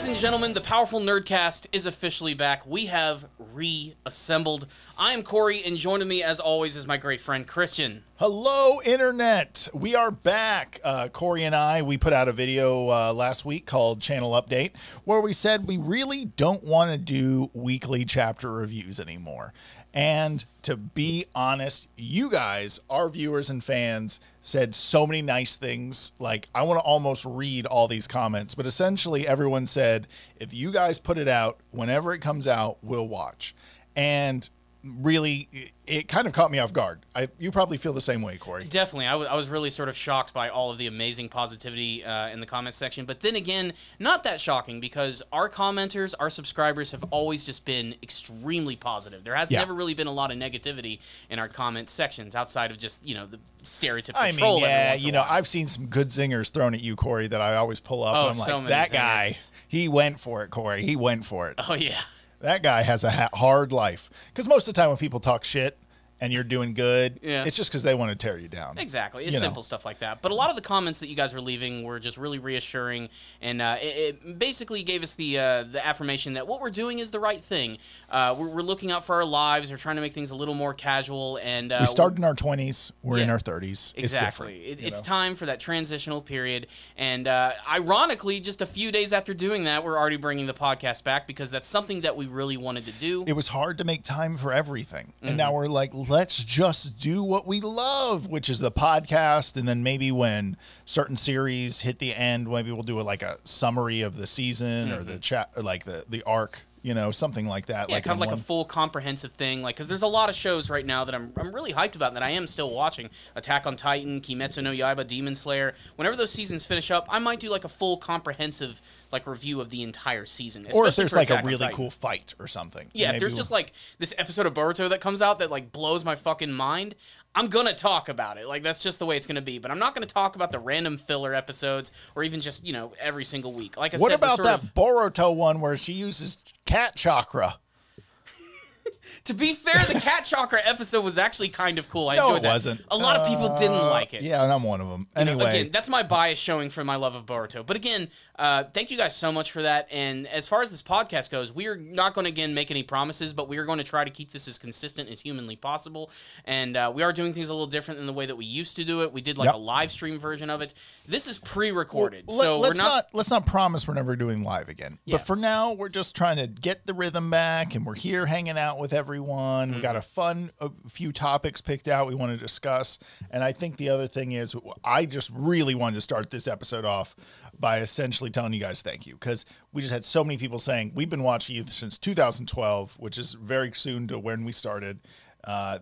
Ladies and gentlemen, the Powerful Nerdcast is officially back. We have reassembled. I am Corey, and joining me, as always, is my great friend, Christian. Hello, Internet. We are back. Corey and I, we put out a video last week called Channel Update, where we said we really don't want to do weekly chapter reviews anymore. And to be honest, you guys, our viewers and fans, said so many nice things. Like, I want to almost read all these comments, but essentially everyone said, if you guys put it out, whenever it comes out, we'll watch. And really, it kind of caught me off guard. You probably feel the same way, Corey. Definitely. I was really sort of shocked by all of the amazing positivity in the comment section. But then again, not that shocking, because our commenters, our subscribers have always just been extremely positive. There has never really been a lot of negativity in our comment sections outside of just, you know, the stereotypical troll. Yeah, you know, I've seen some good zingers thrown at you, Corey, that I always pull up. And I'm like, that guy, he went for it, Corey. He went for it. Oh, yeah. That guy has a hard life. Because most of the time when people talk shit and you're doing good, it's just because they want to tear you down. Exactly. It's simple stuff like that. But a lot of the comments that you guys were leaving were just really reassuring, and it basically gave us the affirmation that what we're doing is the right thing. We're looking out for our lives. We're trying to make things a little more casual. And we started in our 20s. We're in our 30s. Exactly. It's different. It's time for that transitional period. And ironically, just a few days after doing that, we're already bringing the podcast back, because that's something that we really wanted to do. It was hard to make time for everything. And now we're like, let's just do what we love, which is the podcast. And then maybe when certain series hit the end, maybe we'll do like a summary of the season or the chat, or like the arc, you know, something like that. Yeah, like kind of like a full comprehensive thing. Like, because there's a lot of shows right now that I'm really hyped about and that I am still watching. Attack on Titan, Kimetsu no Yaiba, Demon Slayer. Whenever those seasons finish up, I might do like a full comprehensive like review of the entire season. Or if there's like a really cool fight or something. Yeah, if there's just like this episode of Boruto that comes out that like blows my fucking mind, I'm going to talk about it. Like, that's just the way it's going to be. But I'm not going to talk about the random filler episodes or even just, you know, every single week. Like I said, what about that Boruto one where she uses cat chakra? To be fair, the cat chakra episode was actually kind of cool. I enjoyed that. No, it wasn't. A lot of people didn't like it. Yeah, and I'm one of them. Anyway. You know, again, that's my bias showing for my love of Boruto. But again, thank you guys so much for that. And as far as this podcast goes, we are not going to, again, make any promises, but we are going to try to keep this as consistent as humanly possible. And we are doing things a little different than the way that we used to do it. We did like a live stream version of it. This is pre-recorded. Well, so let's not promise we're never doing live again. Yeah. But for now, we're just trying to get the rhythm back, and we're here hanging out with everyone. We got a few topics picked out we want to discuss. And I think the other thing is, I just really wanted to start this episode off by essentially telling you guys thank you, because we just had so many people saying we've been watching you since 2012, which is very soon to when we started.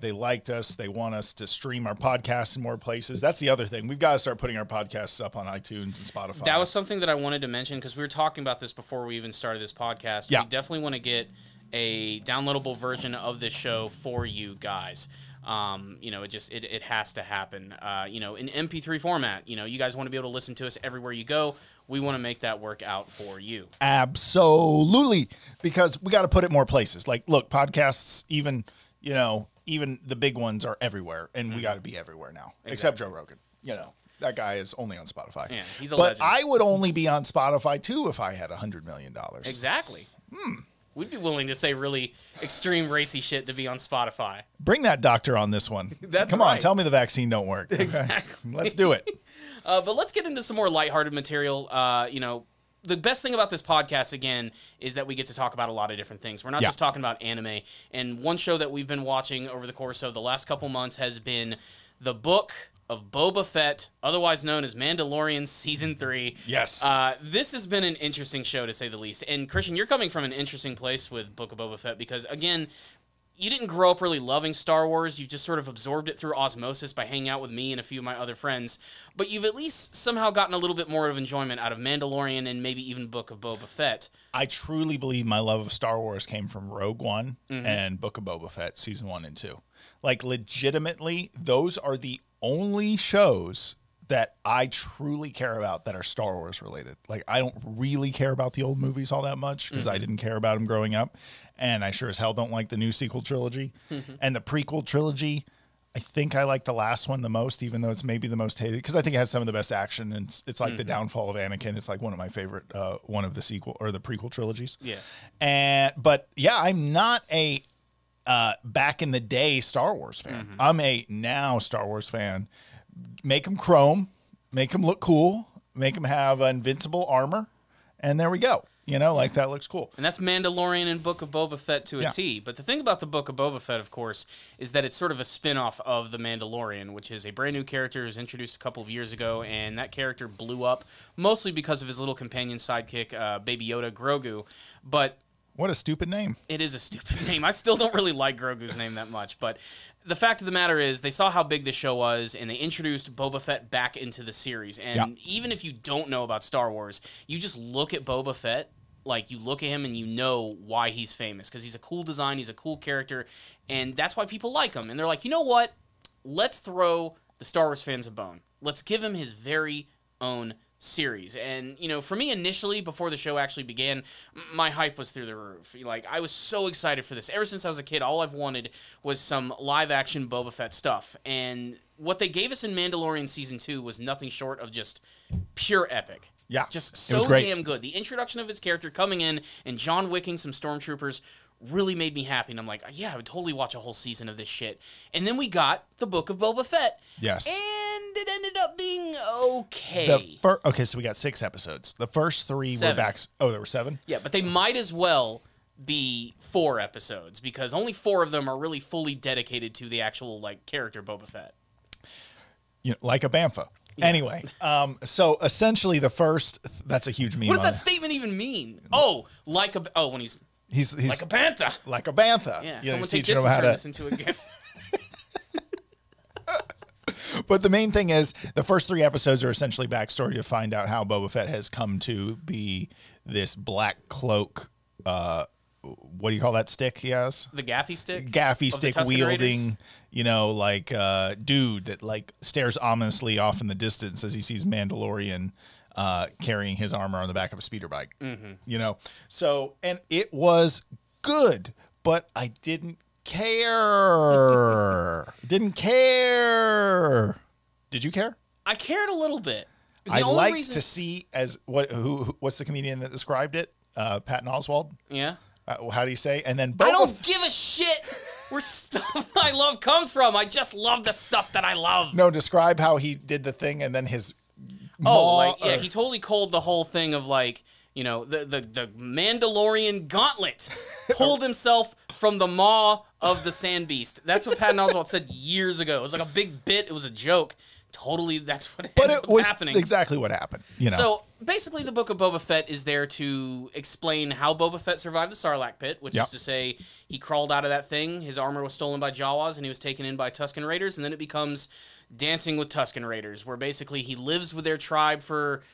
They liked us. They want us to stream our podcasts in more places. That's the other thing. We've got to start putting our podcasts up on iTunes and Spotify. That was something that I wanted to mention, because we were talking about this before we even started this podcast. Yeah. We definitely want to get a downloadable version of this show for you guys. You know, it has to happen. You know, in MP3 format. You know, you guys want to be able to listen to us everywhere you go. We want to make that work out for you. Absolutely, because we got to put it more places. Like, look, podcasts, even the big ones are everywhere, and we got to be everywhere now, except Joe Rogan. You know. That guy is only on Spotify. Yeah, he's a legend. But I would only be on Spotify, too, if I had $100 million. Exactly. We'd be willing to say really extreme racy shit to be on Spotify. Bring that doctor on this one. Come on, tell me the vaccine don't work. Exactly. Let's do it. But let's get into some more lighthearted material. You know, the best thing about this podcast, again, is that we get to talk about a lot of different things. We're not just talking about anime. And one show that we've been watching over the course of the last couple months has been the Book of Boba Fett, otherwise known as Mandalorian Season 3. Yes. This has been an interesting show, to say the least. And, Christian, you're coming from an interesting place with Book of Boba Fett because, again, you didn't grow up really loving Star Wars. You've just sort of absorbed it through osmosis by hanging out with me and a few of my other friends. But you've at least somehow gotten a little bit more of enjoyment out of Mandalorian and maybe even Book of Boba Fett. I truly believe my love of Star Wars came from Rogue One and Book of Boba Fett, Season 1 and 2. Like, legitimately, those are the only shows that I truly care about that are Star Wars related. Like, I don't really care about the old movies all that much because I didn't care about them growing up. And I sure as hell don't like the new sequel trilogy. And the prequel trilogy, I think I like the last one the most, even though it's maybe the most hated, because I think it has some of the best action, and it's like the downfall of Anakin. It's like one of my favorite, one of the sequel or the prequel trilogies. Yeah. But yeah, I'm not a back in the day Star Wars fan. I'm a now Star Wars fan. Make them chrome, make them look cool, make them have invincible armor, and there we go. You know, like that looks cool. And that's Mandalorian and Book of Boba Fett to a T. But the thing about the Book of Boba Fett, of course, is that it's sort of a spin-off of The Mandalorian, which is a brand new character who was introduced a couple of years ago, and that character blew up mostly because of his little companion sidekick, Baby Yoda Grogu. But what a stupid name. it is a stupid name. I still don't really like Grogu's name that much, but the fact of the matter is they saw how big the show was, and they introduced Boba Fett back into the series. And even if you don't know about Star Wars, you just look at Boba Fett. Like, you look at him and you know why he's famous, because he's a cool design, he's a cool character, and that's why people like him. And they're like, you know what? Let's throw the Star Wars fans a bone. Let's give him his very own series. And, you know, for me initially, before the show actually began, my hype was through the roof. Like, I was so excited for this. Ever since I was a kid, all I've wanted was some live-action Boba Fett stuff. And what they gave us in Mandalorian Season 2 was nothing short of just pure epic. Yeah, just so damn good. The introduction of his character coming in and John Wicking some stormtroopers really made me happy. And I'm like, yeah, I would totally watch a whole season of this shit. And then we got the Book of Boba Fett. Yes. And it ended up being okay. Okay, so we got 6 episodes. The first 3 7. were back. Oh, there were 7? Yeah, but they might as well be 4 episodes, because only 4 of them are really fully dedicated to the actual, like, character Boba Fett. You know, like a Bantha. Yeah. Anyway, so essentially the first, that's a huge meme. What does that statement even mean? Oh, when he's like a Bantha. Like a Bantha. Yeah, you someone take this and turn this into a gift. But the main thing is the first 3 episodes are essentially backstory to find out how Boba Fett has come to be this black cloak, what do you call that stick he has? The gaffy stick? Gaffy stick wielding, you know, like dude that like stares ominously off in the distance as he sees Mandalorian carrying his armor on the back of a speeder bike. You know, so, and it was good, but I didn't care. Didn't care. Did you care? I cared a little bit. I like to see as what's the comedian that described it? Patton Oswalt. Yeah. How do you say? And then I don't give a shit where stuff I love comes from. I just love the stuff that I love. No, describe how he did the thing and then his he totally called the whole thing of, like, you know, the Mandalorian gauntlet pulled himself from the maw of the sand beast. That's what Patton Oswalt said years ago. It was like a big bit. It was a joke. Totally, that's what ended up happening. Exactly what happened. You know. So basically, the Book of Boba Fett is there to explain how Boba Fett survived the Sarlacc pit, which is to say he crawled out of that thing, his armor was stolen by Jawas, and he was taken in by Tusken Raiders, and then it becomes Dancing with Tusken Raiders, where basically he lives with their tribe for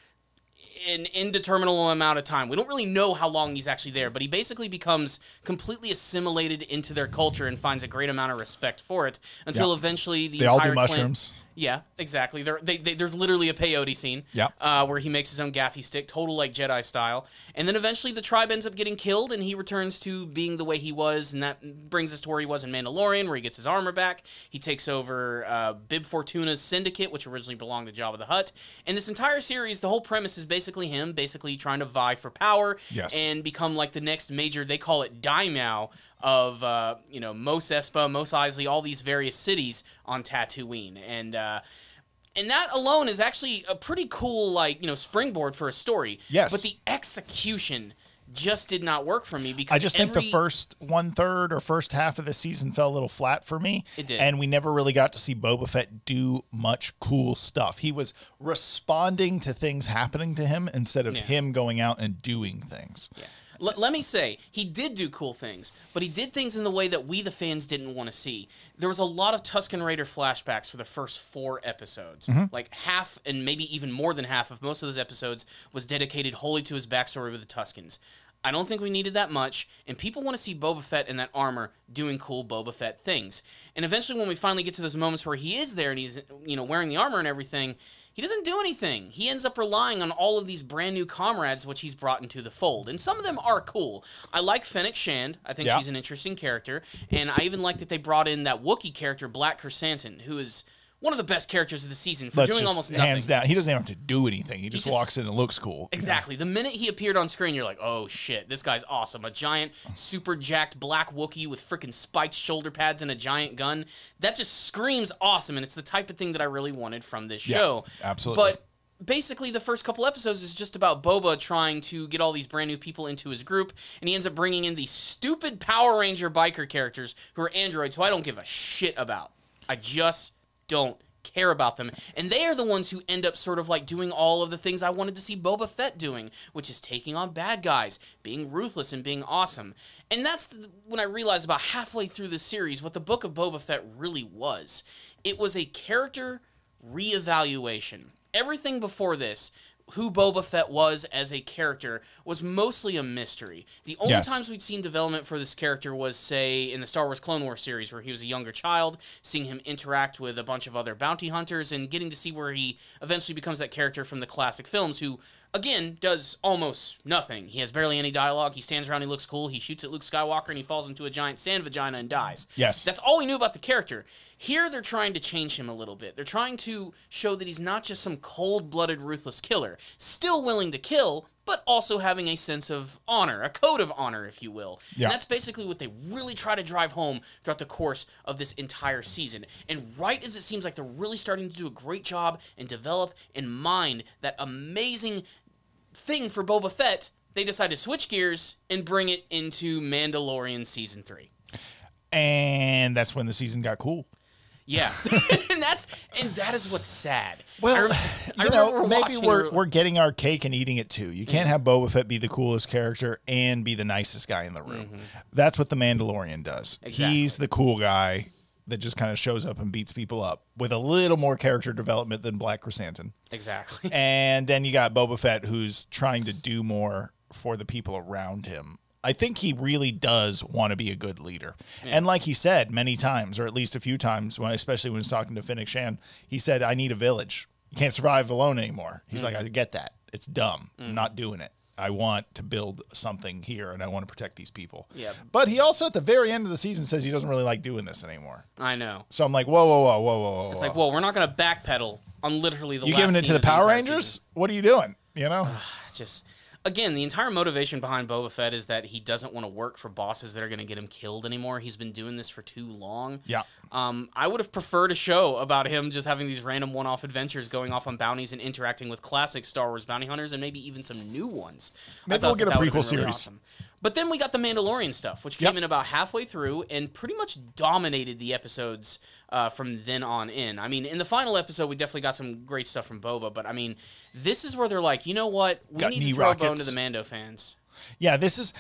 an indeterminable amount of time. We don't really know how long he's actually there, but he basically becomes completely assimilated into their culture and finds a great amount of respect for it until eventually the entire all do mushrooms. Yeah, exactly. There's literally a peyote scene where he makes his own gaffy stick, total like Jedi style. And then eventually the tribe ends up getting killed, and he returns to being the way he was, and that brings us to where he was in Mandalorian, where he gets his armor back. He takes over Bib Fortuna's syndicate, which originally belonged to Jabba the Hutt. And this entire series, the whole premise is basically him trying to vie for power and become like the next major, they call it daimyo, of Mos Espa, Mos Eisley, all these various cities on Tatooine, and that alone is actually a pretty cool springboard for a story. Yes, but the execution just did not work for me because I just think the first 1/3 or first half of the season fell a little flat for me. It did, and we never really got to see Boba Fett do much cool stuff. He was responding to things happening to him instead of him going out and doing things. Yeah. Let me say, he did do cool things, but he did things in the way that we, the fans, didn't want to see. There was a lot of Tusken Raider flashbacks for the first 4 episodes. Like half, and maybe even more than half of most of those episodes was dedicated wholly to his backstory with the Tuskens. I don't think we needed that much, and people want to see Boba Fett in that armor doing cool Boba Fett things. And eventually when we finally get to those moments where he is there and he's wearing the armor and everything, he doesn't do anything. He ends up relying on all of these brand new comrades, which he's brought into the fold. And some of them are cool. I like Fennec Shand. I think she's an interesting character. And I even like that they brought in that Wookiee character, Black Chrysanthemum, who is one of the best characters of the season for doing almost nothing. Hands down. He doesn't have to do anything. He just walks in and looks cool. Exactly. The minute he appeared on screen, you're like, oh shit, this guy's awesome. A giant, super jacked black Wookiee with freaking spiked shoulder pads and a giant gun. That just screams awesome, and it's the type of thing that I really wanted from this show. Absolutely. But basically, the first couple episodes is just about Boba trying to get all these brand new people into his group, and he ends up bringing in these stupid Power Ranger biker characters who are androids who I don't give a shit about. I just don't care about them, and they are the ones who end up sort of like doing all of the things I wanted to see Boba Fett doing, which is taking on bad guys, being ruthless, and being awesome. And that's when I realized about halfway through the series what the Book of Boba Fett really was. It was a character reevaluation. Everything before this, who Boba Fett was as a character, was mostly a mystery. The only times we'd seen development for this character was, say, in the Star Wars Clone Wars series, where he was a younger child, seeing him interact with a bunch of other bounty hunters, and getting to see where he eventually becomes that character from the classic films who, again, does almost nothing. He has barely any dialogue. He stands around, he looks cool, he shoots at Luke Skywalker, and he falls into a giant sand vagina and dies. Yes. That's all we knew about the character. Here, they're trying to change him a little bit. They're trying to show that he's not just some cold-blooded, ruthless killer. Still willing to kill, but also having a sense of honor, a code of honor, if you will. Yeah. And that's basically what they really try to drive home throughout the course of this entire season. And right as it seems like they're really starting to do a great job and develop and mine that amazing thing for Boba Fett, they decide to switch gears and bring it into Mandalorian Season 3. And that's when the season got cool. Yeah, and that is what's sad. Well, maybe we're getting our cake and eating it too. You can't have Boba Fett be the coolest character and be the nicest guy in the room. That's what the Mandalorian does. Exactly. He's the cool guy that just kind of shows up and beats people up with a little more character development than Black Chrysanthemum. Exactly. And then you got Boba Fett, who's trying to do more for the people around him. I think he really does want to be a good leader. Yeah. And like he said many times, or at least a few times, especially when he's talking to Fennec Shand, he said, I need a village. You can't survive alone anymore. He's like, I get that. It's dumb. I'm not doing it. I want to build something here, and I want to protect these people. Yeah. But he also, at the very end of the season, says he doesn't really like doing this anymore. I know. So I'm like, whoa. It's like, well, we're not going to backpedal on literally the last scene. You giving it to the Power Rangers? Season. What are you doing? You know? Again, the entire motivation behind Boba Fett is that he doesn't want to work for bosses that are going to get him killed anymore. He's been doing this for too long. Yeah. I would have preferred a show about him just having these random one-off adventures, going off on bounties and interacting with classic Star Wars bounty hunters, and maybe even some new ones. Maybe we'll get a prequel series. Really awesome. But then we got the Mandalorian stuff, which came in about halfway through and pretty much dominated the episodes from then on in. I mean, in the final episode, we definitely got some great stuff from Boba, but I mean, this is where they're like, you know what? We need to throw a bone to the Mando fans. Yeah, this was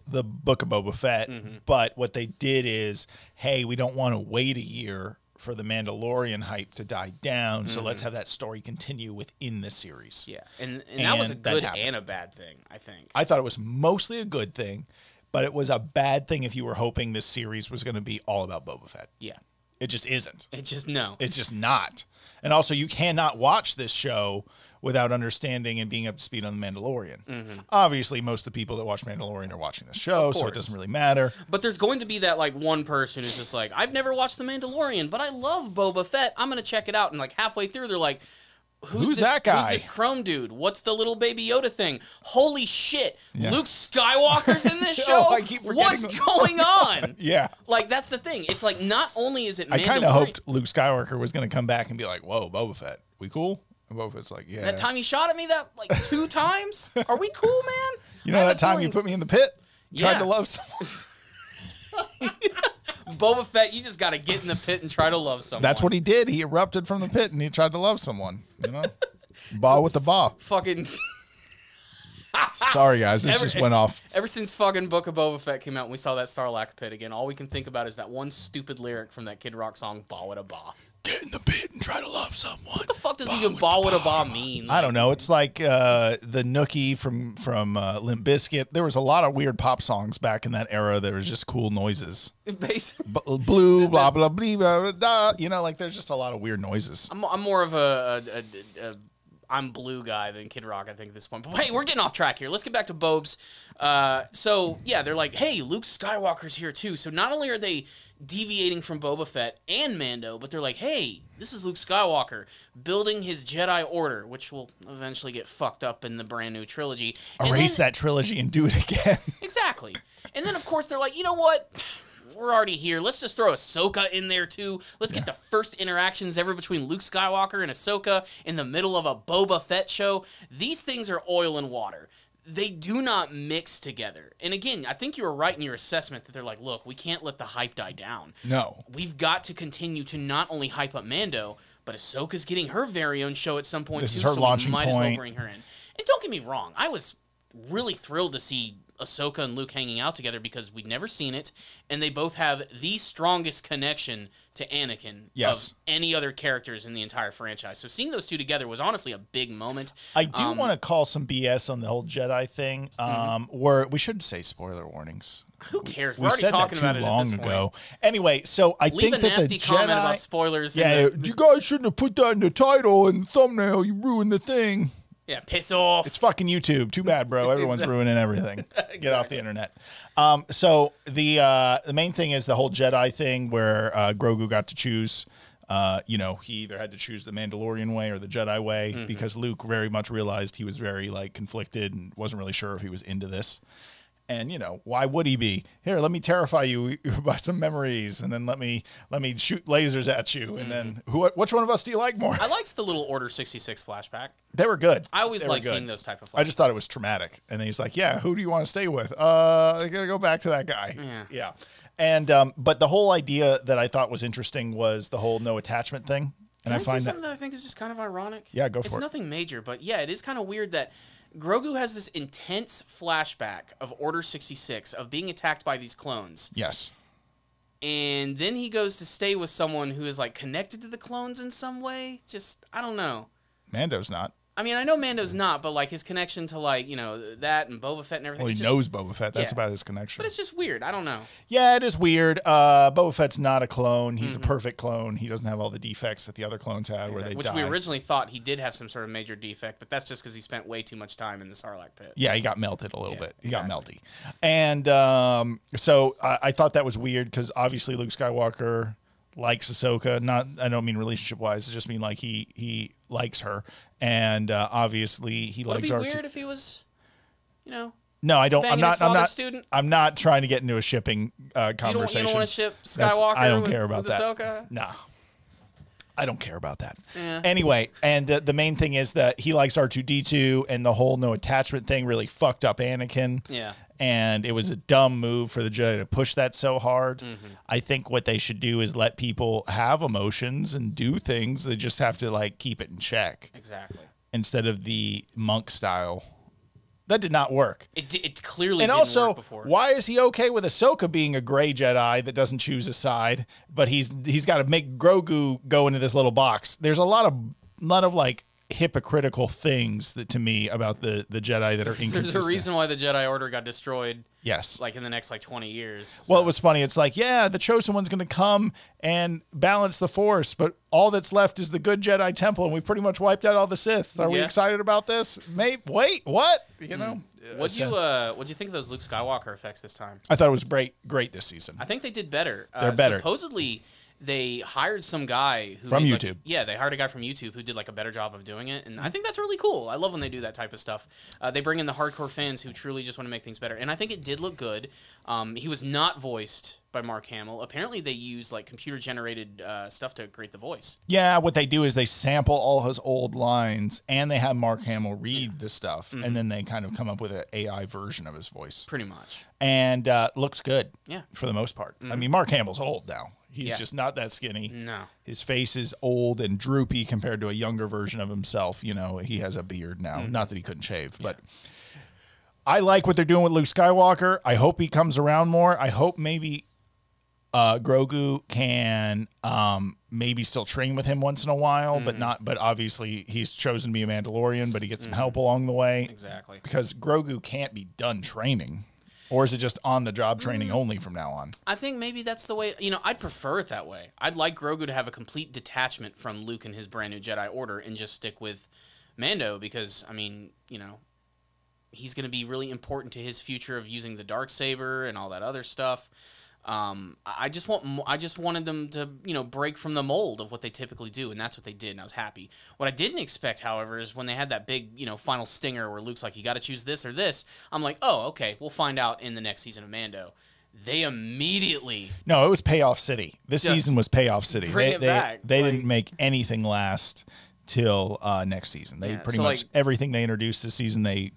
the Book of Boba Fett, but what they did is, hey, we don't want to wait a year for the Mandalorian hype to die down, so let's have that story continue within the series. Yeah, and that was a good and a bad thing, I think. I thought it was mostly a good thing, but it was a bad thing if you were hoping this series was going to be all about Boba Fett. Yeah. It just isn't. It's just not. And also, you cannot watch this show without understanding and being up to speed on The Mandalorian. Obviously, most of the people that watch Mandalorian are watching the show, so it doesn't really matter. But there's going to be that like one person who's just like, I've never watched The Mandalorian, but I love Boba Fett. I'm going to check it out. And like halfway through, they're like, Who's that guy? Who's this Chrome dude? What's the little Baby Yoda thing? Holy shit! Yeah. Luke Skywalker's in this show. I keep forgetting. What's going on? Yeah, like that's the thing. It's like not only is it I kind of hoped Luke Skywalker was going to come back and be like, "Whoa, Boba Fett, we cool?" And Boba Fett's like, "Yeah." That time he shot at me that like 2 times. Are we cool, man? You know that time you put me in the pit? Tried to love someone. Boba Fett, you just got to get in the pit and try to love someone. That's what he did. He erupted from the pit and he tried to love someone. You know, ball with the ball. Fucking. Sorry, guys. This just went off. Ever since fucking Book of Boba Fett came out and we saw that Sarlacc pit again, all we can think about is that one stupid lyric from that Kid Rock song, "Ba with a ba." get in the pit and try to love someone. What the fuck does even Ba Wada Ba mean? I don't know. It's like the Nookie from Limp Bizkit. There was a lot of weird pop songs back in that era. There was just cool noises. Blue, blah, blah, blah, blah, blah. You know, like there's just a lot of weird noises. I'm more of a I'm blue guy than Kid Rock, I think, at this point. But hey, we're getting off track here. Let's get back to Bobes. So, yeah, they're like, hey, Luke Skywalker's here, too. So not only are they deviating from Boba Fett and Mando, but they're like, hey, this is Luke Skywalker building his Jedi Order, which will eventually get fucked up in the brand new trilogy. Erase that trilogy and do it again. Exactly. And then, of course, they're like, you know what? We're already here. Let's just throw Ahsoka in there, too. Let's get the first interactions ever between Luke Skywalker and Ahsoka in the middle of a Boba Fett show. These things are oil and water. They do not mix together. And again, I think you were right in your assessment that they're like, look, we can't let the hype die down. No. We've got to continue to not only hype up Mando, but Ahsoka's getting her very own show at some point, this too, is her so launching we might point. as well bring her in. And don't get me wrong, I was really thrilled to see Ahsoka and Luke hanging out together because we'd never seen it, and they both have the strongest connection to Anakin of any other characters in the entire franchise. So seeing those two together was honestly a big moment. I do want to call some BS on the whole Jedi thing, where we shouldn't say spoiler warnings. Who cares? We We're already said talking that about too it long at this ago. point. Anyway, so I Leave think a that nasty the comment Jedi about spoilers. Yeah, you guys shouldn't have put that in the title and the thumbnail. You ruined the thing. Yeah, piss off. It's fucking YouTube. Too bad, bro. Everyone's ruining everything. Exactly. Get off the internet. So the main thing is the whole Jedi thing where Grogu got to choose. You know, he either had to choose the Mandalorian way or the Jedi way because Luke very much realized he was very like conflicted and wasn't really sure if he was into this. And, you know, why would he be? Here, let me terrify you by some memories, and then let me shoot lasers at you, and then which one of us do you like more? I liked the little Order 66 flashback. They were good. I always like seeing those type of flashbacks. I just thought it was traumatic. And then he's like, yeah, who do you want to stay with? I got to go back to that guy. Yeah. And but the whole idea that I thought was interesting was the whole no attachment thing. And I find that something that I think is just kind of ironic. Yeah, go for it. It's nothing major, but yeah, it is kind of weird that Grogu has this intense flashback of Order 66, of being attacked by these clones. Yes. And then he goes to stay with someone who is, like, connected to the clones in some way. Just, I don't know. Mando's not. I mean, I know Mando's not, but, like, his connection to, like, you know, that and Boba Fett and everything. Well, he knows Boba Fett. That's about his connection. But it's just weird. I don't know. Yeah, it is weird. Boba Fett's not a clone. He's a perfect clone. He doesn't have all the defects that the other clones had where they Which we originally thought he did have some sort of major defect, but that's just because he spent way too much time in the Sarlacc pit. Yeah, he got melted a little bit. He got melty. And so I thought that was weird because obviously Luke Skywalker likes Ahsoka. Not, I don't mean relationship wise. I just mean like he likes her, and obviously he likes her. Would it be weird if he was, you know? No, I don't. I'm not. Student? I'm not trying to get into a shipping conversation. You don't want to ship Skywalker? I don't care about with that. Ahsoka? Nah. I don't care about that. Yeah. Anyway, and the main thing is that he likes R2-D2, and the whole no attachment thing really fucked up Anakin. Yeah. And it was a dumb move for the Jedi to push that so hard. I think what they should do is let people have emotions and do things. They just have to like keep it in check. Exactly. Instead of the monk style. That did not work. It clearly and didn't also, work before. Why is he okay with Ahsoka being a gray Jedi that doesn't choose a side, but he's got to make Grogu go into this little box? There's a lot of like hypocritical things that to me about the Jedi that are inconsistent. There's a reason why the Jedi Order got destroyed. Yes. Like in the next like 20 years. So. Well, it was funny. It's like, yeah, the chosen one's going to come and balance the Force, but all that's left is the good Jedi Temple, and we pretty much wiped out all the Sith. Are we excited about this? Wait, what? You know. What'd you think of those Luke Skywalker effects this time? I thought it was great this season. I think they did better. They're better. Supposedly, they hired some guy who from made, YouTube. They hired a guy from YouTube who did like a better job of doing it, and I think that's really cool. I love when they do that type of stuff. They bring in the hardcore fans who truly just want to make things better, and I think it did look good. He was not voiced by Mark Hamill. Apparently, they use like computer generated stuff to create the voice. Yeah, what they do is they sample all his old lines, and they have Mark Hamill read the stuff, and then they kind of come up with an AI version of his voice. Pretty much. And looks good. Yeah, for the most part. I mean, Mark Hamill's old now. He's just not that skinny. No. His face is old and droopy compared to a younger version of himself. You know, he has a beard now. Not that he couldn't shave, but I like what they're doing with Luke Skywalker. I hope he comes around more. I hope maybe Grogu can maybe still train with him once in a while, but obviously he's chosen to be a Mandalorian, but he gets some help along the way. Exactly. Because Grogu can't be done training. Or is it just on the job training only from now on? I think maybe that's the way, I'd prefer it that way. I'd like Grogu to have a complete detachment from Luke and his brand new Jedi Order and just stick with Mando because, he's going to be really important to his future of using the Darksaber and all that other stuff. I just wanted them to, break from the mold of what they typically do, and that's what they did, and I was happy. What I didn't expect, however, is when they had that big, final stinger where Luke's like, you got to choose this or this. I'm like, oh, okay, we'll find out in the next season of Mando. They immediately... No, it was Payoff City. This season was Payoff City. Bring it back. They didn't make anything last till next season. They pretty much everything they introduced this season, they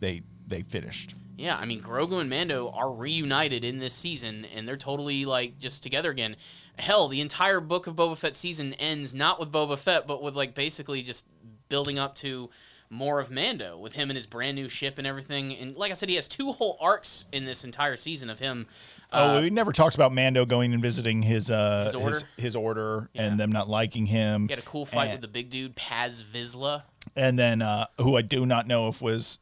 finished. Yeah, Grogu and Mando are reunited in this season, and they're totally, just together again. Hell, the entire Book of Boba Fett season ends not with Boba Fett, but with, basically just building up to more of Mando, with him and his brand new ship and everything. And like I said, he has 2 whole arcs in this entire season of him. We never talked about Mando going and visiting his order and them not liking him. He had a cool fight with the big dude, Paz Vizsla. And then, who I do not know if was...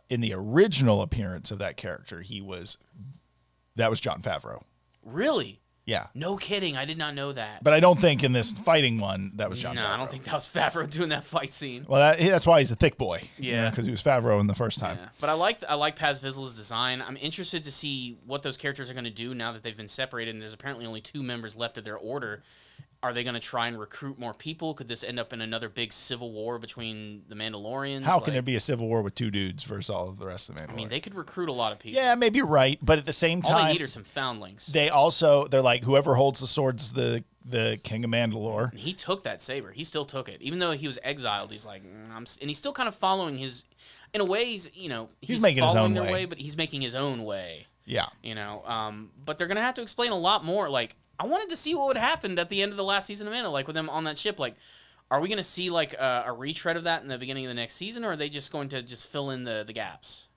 in the original appearance of that character, that was Jon Favreau. Really? Yeah. No kidding. I did not know that. But I don't think in this fighting one that was Jon Favreau. No, I don't think that was Favreau doing that fight scene. Well, that's why he's a thick boy. Yeah. Because he was Favreau in the first time. Yeah. But I like Paz Vizsla's design. I'm interested to see what those characters are going to do now that they've been separated and there's apparently only 2 members left of their order. Are they going to try and recruit more people? Could this end up in another big civil war between the Mandalorians? How can there be a civil war with 2 dudes versus all of the rest of the Mandalorians? They could recruit a lot of people. Yeah, maybe you're right. But at the same time... all they need are some foundlings. They're like, whoever holds the sword's the King of Mandalore. And he took that saber. He still took it. Even though he was exiled, he's like... and he's still kind of following his... In a way, he's making his own way, but he's making his own way. Yeah. But they're going to have to explain a lot more, I wanted to see what would happen at the end of the last season of Mando, with them on that ship. Are we going to see a retread of that in the beginning of the next season, or are they just going to just fill in the gaps?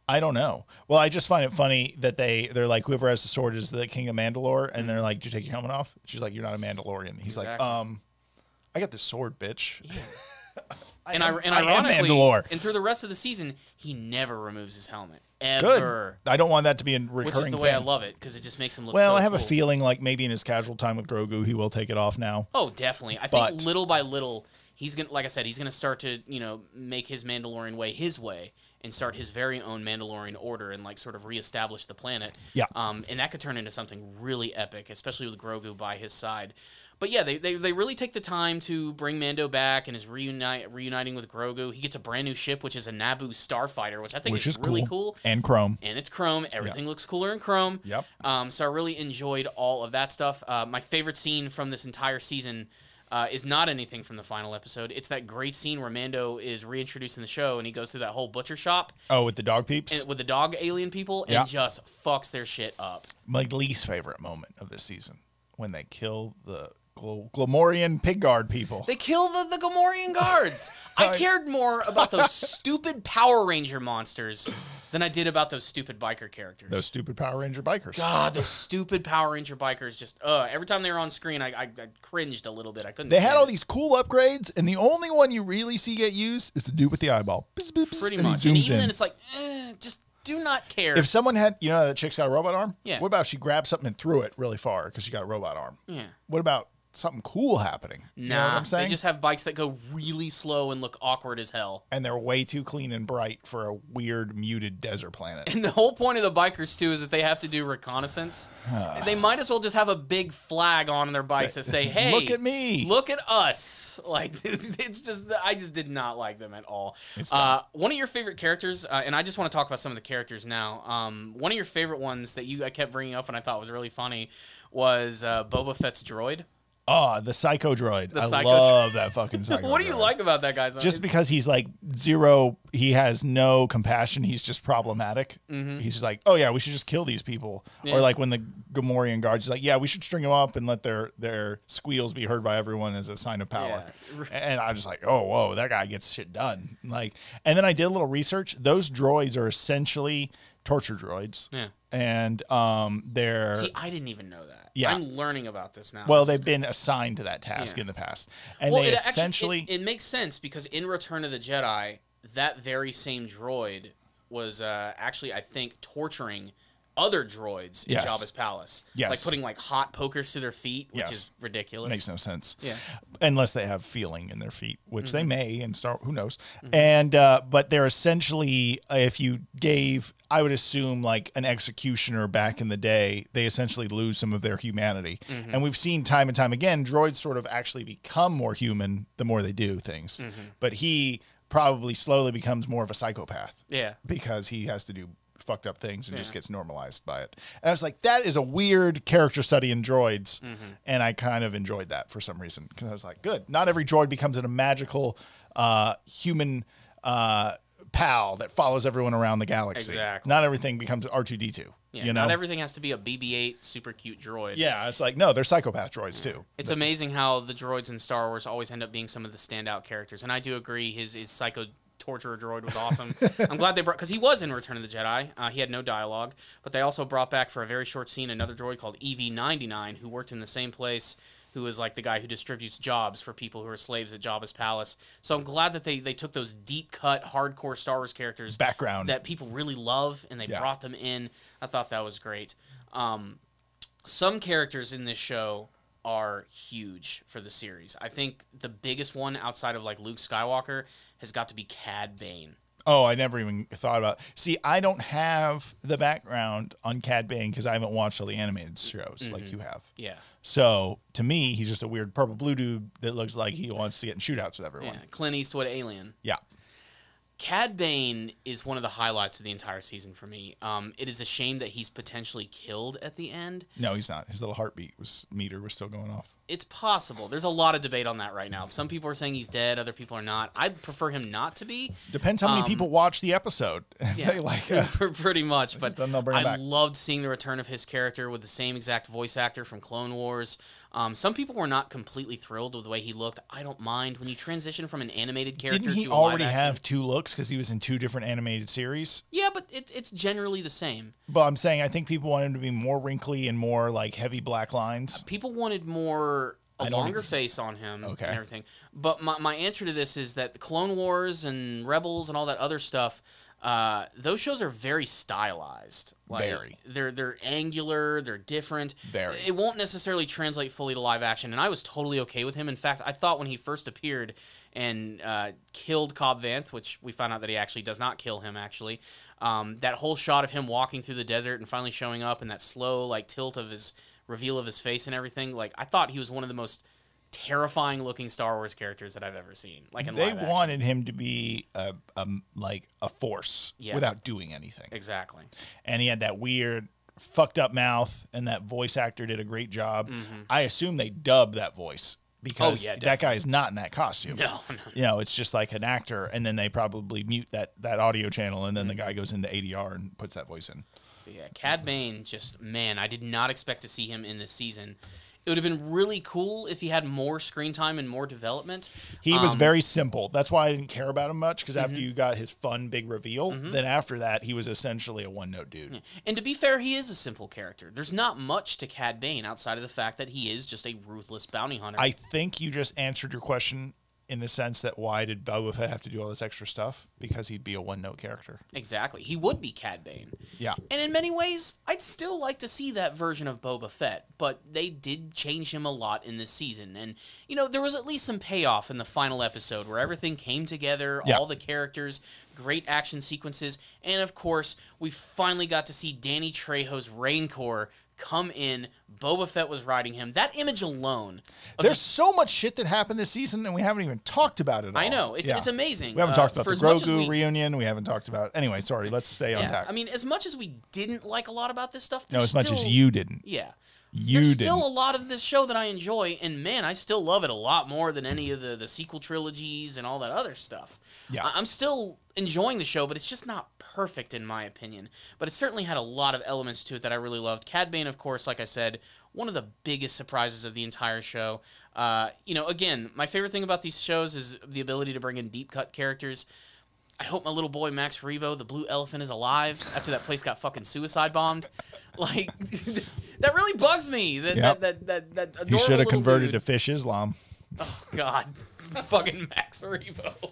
I don't know. Well, I just find it funny that they're like, whoever has the sword is the King of Mandalore, and they're like, "Did you take your helmet off?" She's like, "You're not a Mandalorian." He's like, "I got this sword, bitch." Yeah. And ironically, and through the rest of the season, he never removes his helmet. Ever. Good. I don't want that to be a recurring Which is the way I love it, because it just makes him look I have cool. a feeling like maybe in his casual time with Grogu, he will take it off now. Oh, definitely. I think little by little, he's going to, like I said, he's going to start to, make his Mandalorian way his way and start his very own Mandalorian order and, sort of reestablish the planet. Yeah. And that could turn into something really epic, especially with Grogu by his side. But yeah, they really take the time to bring Mando back and is reuniting with Grogu. He gets a brand new ship, which is a Naboo starfighter, which I think is really cool. And chrome. And it's chrome. Everything looks cooler in chrome. Yep. So I really enjoyed all of that stuff. My favorite scene from this entire season is not anything from the final episode. It's that great scene where Mando is reintroduced in the show, and he goes through that whole butcher shop. Oh, with the dog peeps? With the dog alien people, and just fucks their shit up. My least favorite moment of this season, when they kill the... Glomorian pig guard people. They kill the Gamorrean guards. I cared more about those stupid Power Ranger monsters than I did about those stupid biker characters. Those stupid Power Ranger bikers. God, those stupid Power Ranger bikers just, every time they were on screen, I cringed a little bit. I couldn't They had all these cool upgrades, and the only one you really see get used is the dude with the eyeball. Pretty much. And even then, it's like, just do not care. If someone had, that chick's got a robot arm? Yeah. What about if she grabbed something and threw it really far because she got a robot arm? Yeah. What about something cool happening? You know what I'm saying? They just have bikes that go really slow and look awkward as hell. And they're way too clean and bright for a weird, muted desert planet. And the whole point of the bikers, too, is that they have to do reconnaissance. They might as well just have a big flag on their bikes that say, hey, look at me. Look at us. It's just, I just did not like them at all. One of your favorite characters, and I just want to talk about some of the characters now. One of your favorite ones that I kept bringing up and I thought was really funny was Boba Fett's droid. Oh, the Psycho Droid. I love that fucking Psycho What do you like about that guy? Just because he's zero, he has no compassion. He's just problematic. Mm-hmm. He's just like, oh yeah, we should just kill these people. Yeah. Or when the Gamorrean guards is like, yeah, we should string them up and let their squeals be heard by everyone as a sign of power. Yeah. And I'm just like, oh, whoa, that guy gets shit done. And then I did a little research. Those droids are essentially torture droids. Yeah. And they're... See, I didn't even know that. Yeah. I'm learning about this now. Well, they've been assigned to that task in the past. And they essentially... It makes sense because in Return of the Jedi, that very same droid was actually, I think, torturing other droids in Jabba's palace. Yes. Like putting like hot pokers to their feet, which is ridiculous. Makes no sense. Yeah. Unless they have feeling in their feet, which they may and start, who knows. And but they're essentially, if you gave, I would assume, like an executioner back in the day, they essentially lose some of their humanity. And we've seen time and time again, droids sort of actually become more human the more they do things. But he probably slowly becomes more of a psychopath. Yeah. Because he has to do fucked up things and just gets normalized by it. And I was like, that is a weird character study in droids. And I kind of enjoyed that for some reason. Because I was like, good. Not every droid becomes a magical human pal that follows everyone around the galaxy. Exactly. Not everything becomes R2-D2. Yeah, you know? Not everything has to be a BB-8 super cute droid. Yeah, it's like, no, they're psychopath droids too. It's amazing how the droids in Star Wars always end up being some of the standout characters. And I do agree his Psycho Torturer droid was awesome. I'm glad they brought, because he was in Return of the Jedi. He had no dialogue, but they also brought back for a very short scene another droid called EV-99 who worked in the same place, who is like the guy who distributes jobs for people who are slaves at Jabba's palace. So I'm glad that they took those deep-cut, hardcore Star Wars characters background that people really love, and they brought them in. I thought that was great. Some characters in this show are huge for the series. I think the biggest one outside of like Luke Skywalker has got to be Cad Bane. Oh, I never even thought about it. See, I don't have the background on Cad Bane because I haven't watched all the animated shows like you have. Yeah. So, to me, he's just a weird purple-blue dude that looks like he wants to get in shootouts with everyone. Yeah, Clint Eastwood alien. Yeah. Cad Bane is one of the highlights of the entire season for me. It is a shame that he's potentially killed at the end. No, he's not. His little heartbeat meter was still going off. It's possible. There's a lot of debate on that right now. Some people are saying he's dead. Other people are not. I'd prefer him not to be. Depends how many people watch the episode. Yeah, they like, pretty much. But then they'll bring him back. loved seeing the return of his character with the same exact voice actor from Clone Wars. Some people were not completely thrilled with the way he looked. I don't mind. When you transition from an animated character Didn't he to a already live action, have two looks because he was in two different animated series? Yeah, but it's generally the same. But I'm saying I think people want him to be more wrinkly and more like heavy black lines. People wanted more... a longer face on him and everything. But my answer to this is that the Clone Wars and Rebels and all that other stuff, those shows are very stylized. Like, very. They're angular, they're different. Very. It won't necessarily translate fully to live action, and I was totally okay with him. In fact, I thought when he first appeared and killed Cobb Vanth, which we found out that he actually does not kill him, actually, that whole shot of him walking through the desert and finally showing up and that slow like tilt of his... reveal of his face and everything, like I thought he was one of the most terrifying looking Star Wars characters that I've ever seen. Like in they live action. wanted him to be like a force without doing anything. Exactly. And he had that weird fucked up mouth, and that voice actor did a great job. I assume they dubbed that voice because that guy is not in that costume. No. You know, it's just like an actor, and then they probably mute that audio channel, and then the guy goes into ADR and puts that voice in. Yeah, Cad Bane, just, man, I did not expect to see him in this season. It would have been really cool if he had more screen time and more development. He was very simple. That's why I didn't care about him much, because after you got his fun big reveal, then after that, he was essentially a one-note dude. Yeah. And to be fair, he is a simple character. There's not much to Cad Bane outside of the fact that he is just a ruthless bounty hunter. I think you just answered your question in the sense that why did Boba Fett have to do all this extra stuff? Because he'd be a one-note character. Exactly. He would be Cad Bane. Yeah. And in many ways, I'd still like to see that version of Boba Fett, but they did change him a lot in this season. And, you know, there was at least some payoff in the final episode where everything came together, all the characters, great action sequences, and, of course, we finally got to see Danny Trejo's Rancor come in. Boba Fett was riding him. That image alone. There's so much shit that happened this season, and we haven't even talked about it all. I know. It's amazing. We haven't talked about the Grogu reunion. We haven't talked about... Anyway, sorry. Let's stay on track. I mean, as much as we didn't like a lot about this stuff... No, as much as you didn't. Yeah. There's still a lot of this show that I enjoy, and man, I still love it a lot more than any of the sequel trilogies and all that other stuff. Yeah. I'm still enjoying the show, but it's just not perfect in my opinion. But it certainly had a lot of elements to it that I really loved. Cad Bane, of course, like I said, one of the biggest surprises of the entire show. You know, again, my favorite thing about these shows is the ability to bring in deep cut characters. I hope my little boy Max Rebo, the blue elephant, is alive after that place got fucking suicide bombed. Like, that really bugs me. That adorable He should have converted dude. to fish Islam. Oh, God. Fucking Max Rebo.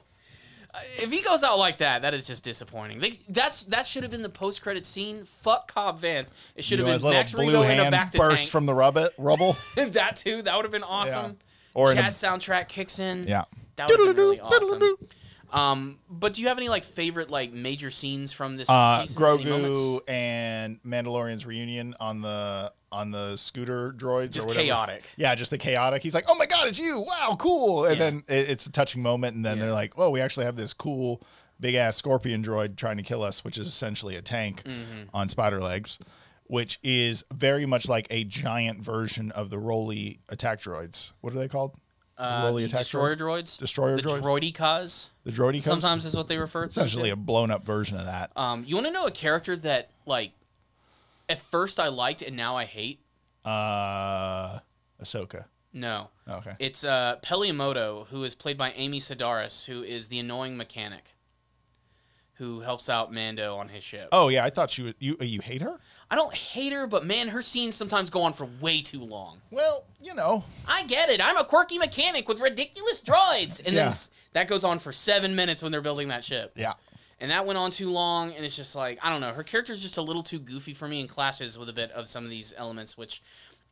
If he goes out like that, that is just disappointing. That should have been the post-credit scene. Fuck Cobb Vanth. It should have been Max Rebo in a back to burst tank. from the rubble. That too. That would have been awesome. Yeah. Or jazz soundtrack kicks in. Yeah. That would have been really awesome. But do you have any like favorite like major scenes from this season? Grogu and Mandalorian's reunion on the scooter droids, just or whatever. Chaotic. Yeah, just the chaotic. He's like, "Oh my god, it's you! Wow, cool!" And then it's a touching moment, and then they're like, "Well, we actually have this cool big ass scorpion droid trying to kill us, which is essentially a tank on spider legs." Which is very much like a giant version of the Rolly attack droids. What are they called? The destroyer droids. Destroyer droids. Droidicas. The droidicas. Sometimes is what they refer to. Essentially a blown up version of that. You want to know a character that like at first I liked and now I hate? Ahsoka. No. Okay. It's Peliomoto, who is played by Amy Sedaris, who is the annoying mechanic who helps out Mando on his ship. Oh yeah, I thought she was. You hate her? I don't hate her, but man, her scenes sometimes go on for way too long. Well, you know. I get it. I'm a quirky mechanic with ridiculous droids. And then that goes on for 7 minutes when they're building that ship. Yeah. And that went on too long, and it's just like, I don't know. Her character's just a little too goofy for me and clashes with a bit of some of these elements, which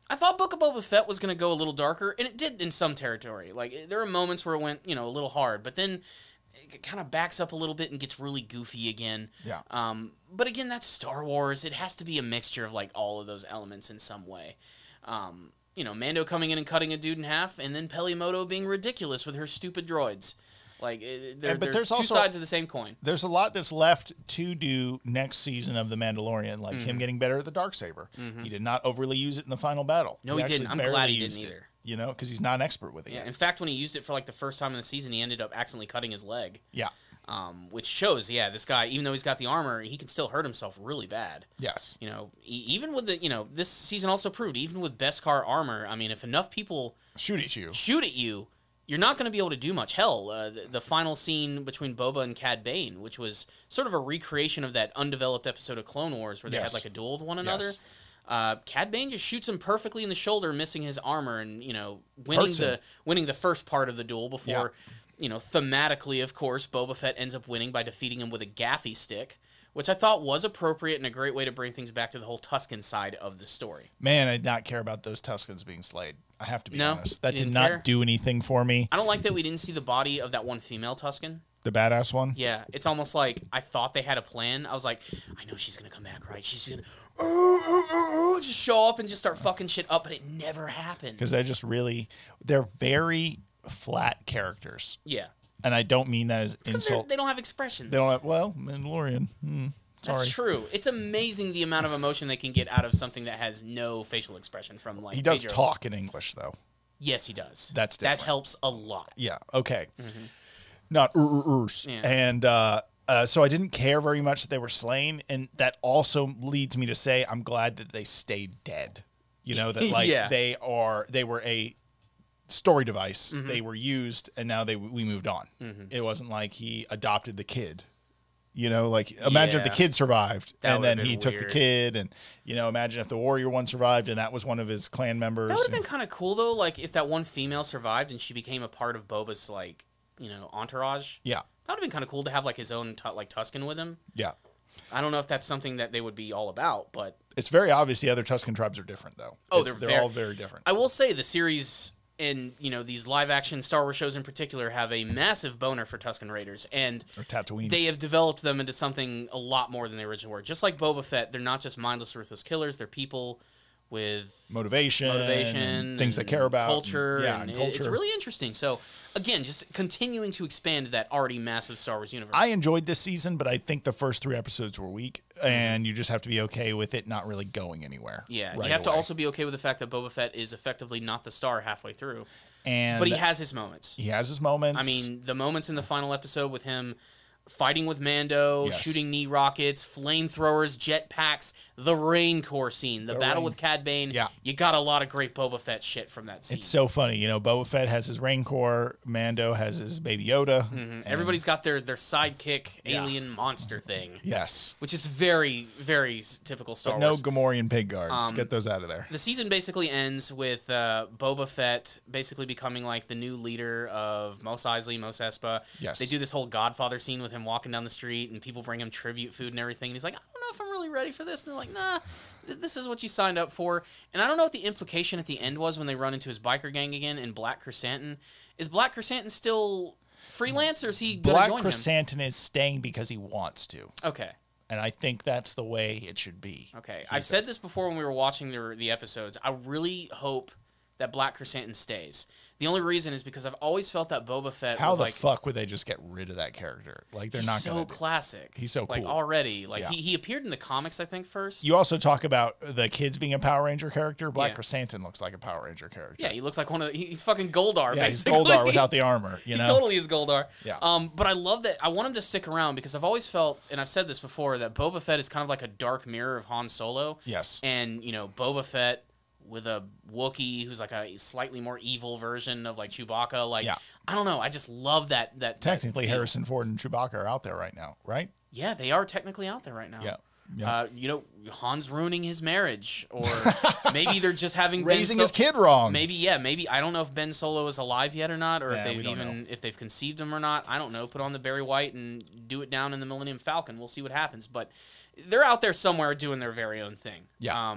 I thought Book of Boba Fett was going to go a little darker, and it did in some territory. Like, there are moments where it went, a little hard, but then it kind of backs up a little bit and gets really goofy again. Yeah. But again, that's Star Wars. It has to be a mixture of like all of those elements in some way. Mando coming in and cutting a dude in half, and then Peliomoto being ridiculous with her stupid droids. Like, they're there's two also, sides of the same coin. There's a lot that's left to do next season of The Mandalorian, like him getting better at the Darksaber. He did not overly use it in the final battle. No, he didn't. I'm glad he didn't either. Because he's not an expert with it yet. In fact, when he used it for like the first time in the season, he ended up accidentally cutting his leg. Yeah. Which shows, this guy, even though he's got the armor, he can still hurt himself really bad. Yes. Even with the, this season also proved, even with Beskar armor, I mean, if enough people shoot at you, you're not going to be able to do much. Hell, the final scene between Boba and Cad Bane, which was sort of a recreation of that undeveloped episode of Clone Wars where they had like a duel with one another. Cad Bane just shoots him perfectly in the shoulder, missing his armor, and winning the first part of the duel before, thematically, of course, Boba Fett ends up winning by defeating him with a gaffy stick, which I thought was appropriate and a great way to bring things back to the whole Tusken side of the story. Man, I did not care about those Tuskens being slayed. I have to be honest. That did not care? Do anything for me. I don't like that we didn't see the body of that one female Tusken. The badass one? Yeah, it's almost like I thought they had a plan. I was like, I know she's going to come back, right? She's going to just show up and just start fucking shit up, but it never happened. Because they're very flat characters. Yeah. And I don't mean that as insult. They don't have expressions. They don't have, Mandalorian. Sorry. That's true. It's amazing the amount of emotion they can get out of something that has no facial expression from like. He does Pedro. talk in English though. Yes, he does. That's different. That helps a lot. Yeah. Okay. Not Yeah. And so I didn't care very much that they were slain, and that also leads me to say I'm glad that they stayed dead. That like they were a story device. They were used, and now we moved on. It wasn't like he adopted the kid. Imagine if the kid survived and then he took the kid, and imagine if the warrior one survived and that was one of his clan members. That would have been kind of cool though, like if that one female survived and she became a part of Boba's like, entourage. Yeah. That would have been kind of cool to have like his own Tusken with him. Yeah. I don't know if that's something that they would be all about, but it's very obvious the other Tusken tribes are different though. Oh, they're all very different. I will say the series and these live action Star Wars shows in particular have a massive boner for Tusken Raiders, and or Tatooine. They have developed them into something a lot more than they originally were. Just like Boba Fett, they're not just mindless, ruthless killers. They're people with motivation, things they care about, culture. It's really interesting. So, again, just continuing to expand that already massive Star Wars universe. I enjoyed this season, but I think the first 3 episodes were weak, and you just have to be okay with it not really going anywhere. Yeah, you have to also be okay with the fact that Boba Fett is effectively not the star halfway through. But he has his moments. He has his moments. I mean, the moments in the final episode with him fighting with Mando, Yes. shooting knee rockets, flamethrowers, jetpacks, the Rain Corps scene, the battle with Cad Bane. Yeah. You got a lot of great Boba Fett shit from that scene. It's so funny. You know, Boba Fett has his Rain Corps, Mando has his Baby Yoda. Everybody's got their sidekick alien monster thing. Yes. Which is very, very typical Star But no Wars. Gamorrean pig guards. Get those out of there. The season basically ends with Boba Fett basically becoming like the new leader of Mos Eisley, Mos Espa. Yes. They do this whole Godfather scene with him walking down the street and people bring him tribute food and everything. And he's like, I don't know if I'm really ready for this. And they're like, nah, this is what you signed up for. And I don't know what the implication at the end was when they run into his biker gang again in Black Chrysanthemum. Is Black Chrysanthemum still freelance or is he going to Black join him? Chrysanthemum is staying because he wants to. Okay. And I think that's the way it should be. Okay. I've said this before when we were watching the episodes. I really hope that Black Chrysanthemum stays. The only reason is because I've always felt that Boba Fett How was the like, fuck would they just get rid of that character? Like, they're not going so to. classic. He's so cool. Like, already. Like, Yeah. he appeared in the comics, I think, first. You also talk about the kids being a Power Ranger character. Black Yeah. Chrysanthemum looks like a Power Ranger character. Yeah, he looks like he's fucking Goldar, Yeah, he's basically. Goldar without the armor, you know? He totally is Goldar. Yeah. But I love that. I want him to stick around because I've always felt, and I've said this before, that Boba Fett is kind of like a dark mirror of Han Solo. Yes. And, you know, Boba Fett with a Wookiee who's like a slightly more evil version of like Chewbacca. Like, Yeah. I don't know. I just love that. Technically, that feel. Harrison Ford and Chewbacca are out there right now, right? Yeah, they are technically out there right now. Yeah. Yeah. You know, Han's ruining his marriage, or maybe they're just having Raising his kid wrong. Maybe I don't know if Ben Solo is alive yet or not, or Yeah, we if don't if they've conceived him or not. I don't know. Put on the Barry White and do it down in the Millennium Falcon. We'll see what happens. But they're out there somewhere doing their very own thing. Yeah.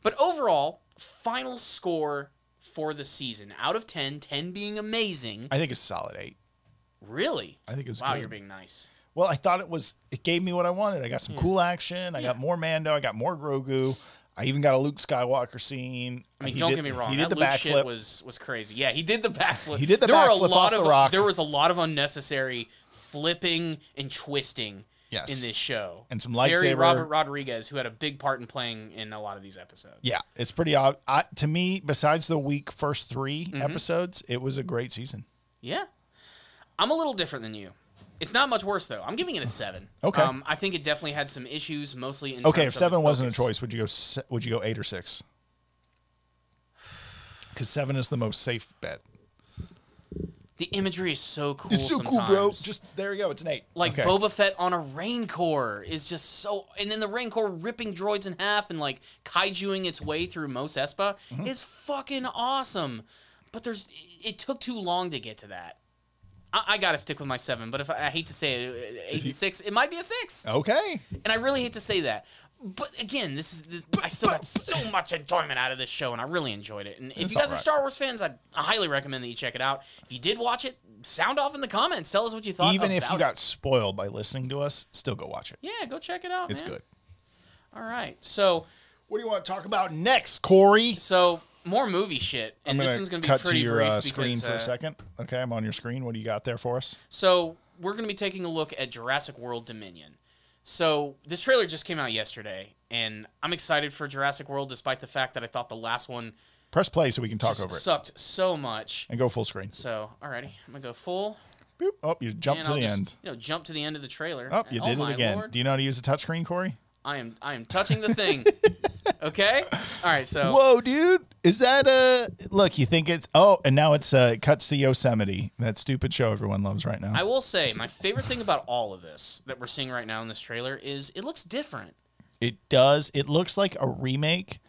But overall, final score for the season out of 10, 10 being amazing. I think it's a solid 8. Really? I think it's wow. good. You're being nice. Well, I thought it gave me what I wanted. I got some cool action. I got more Mando. I got more Grogu. I even got a Luke Skywalker scene. I mean, don't get me wrong. He did that the Luke backflip. shit was crazy. Yeah, he did the backflip. He did the there were backflip off the rock. There was a lot of unnecessary flipping and twisting Yes. in this show. And some Very lightsaber. Robert Rodriguez, who had a big part in playing in a lot of these episodes. Yeah, it's pretty odd. To me, besides the weak first 3 episodes, it was a great season. Yeah. I'm a little different than you. It's not much worse, though. I'm giving it a 7. Okay. I think it definitely had some issues, mostly in Okay, terms if of 7 wasn't a focus. choice, would you go 8 or 6? Because 7 is the most safe bet. The imagery is so cool It's so sometimes. cool, bro. Just there you go. It's an 8. Like, okay. Boba Fett on a Rain Corps is just so... And then the Rain Corps ripping droids in half and, like, kaijuing its way through Mos Espa is fucking awesome. But it took too long to get to that. I got to stick with my 7, but I hate to say it, 8 and 6, it might be a 6. Okay. And I really hate to say that. But again, I still got so much enjoyment out of this show, and I really enjoyed it. And if It's you guys all are right. Star Wars fans, I highly recommend that you check it out. If you did watch it, sound off in the comments. Tell us what you thought. Even if about you it. got spoiled by listening to us, still go watch it. Yeah, go check it out, It's man. good. All right. So What do you want to talk about next, Corey? more movie shit. And I'm this gonna one's going to be cut to pretty your brief screen because, for a second. Okay, I'm on your screen. What do you got there for us? So we're going to be taking a look at Jurassic World Dominion. So this trailer just came out yesterday, and I'm excited for Jurassic World despite the fact that I thought the last one Press play so we can talk just over it. sucked so much. And go full screen. So, alrighty, I'm going to go full. Boop. Oh, you jumped and to I'll the just, end. jump to the end of the trailer. Oh, you did it my again. Lord. Do you know how to use a touchscreen, Corey? I am touching the thing. Okay? All right, so Whoa, dude. Is that look, you think it's and now it's cuts to Yosemite. That stupid show everyone loves right now. I will say my favorite thing about all of this that we're seeing right now in this trailer is it looks different. It does. It looks like a remake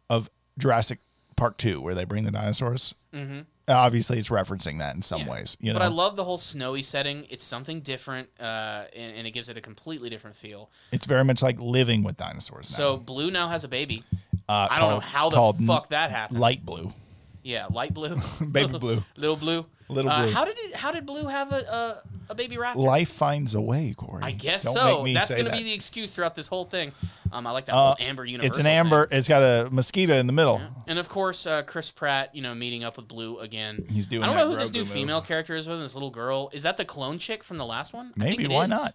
of Jurassic Park 2 where they bring the dinosaurs. Mm-hmm. Obviously, it's referencing that in some ways. You know? But I love the whole snowy setting. It's something different, and it gives it a completely different feel. It's very much like living with dinosaurs now. So Blue now has a baby. I don't know how called the fuck that happened. Light blue. Yeah, light blue. Baby blue. Little blue. Little blue. How did Blue have a baby raptor? Life finds a way, Corey. I guess Don't so. make me That's say going to that. be the excuse throughout this whole thing. I like that whole amber universal It's an amber. thing. It's got a mosquito in the middle. Yeah. And of course, Chris Pratt, meeting up with Blue again. He's doing I don't that know who this Grogu new move. female character is with, this little girl. Is that the clone chick from the last one? I think Maybe. it Why is. not?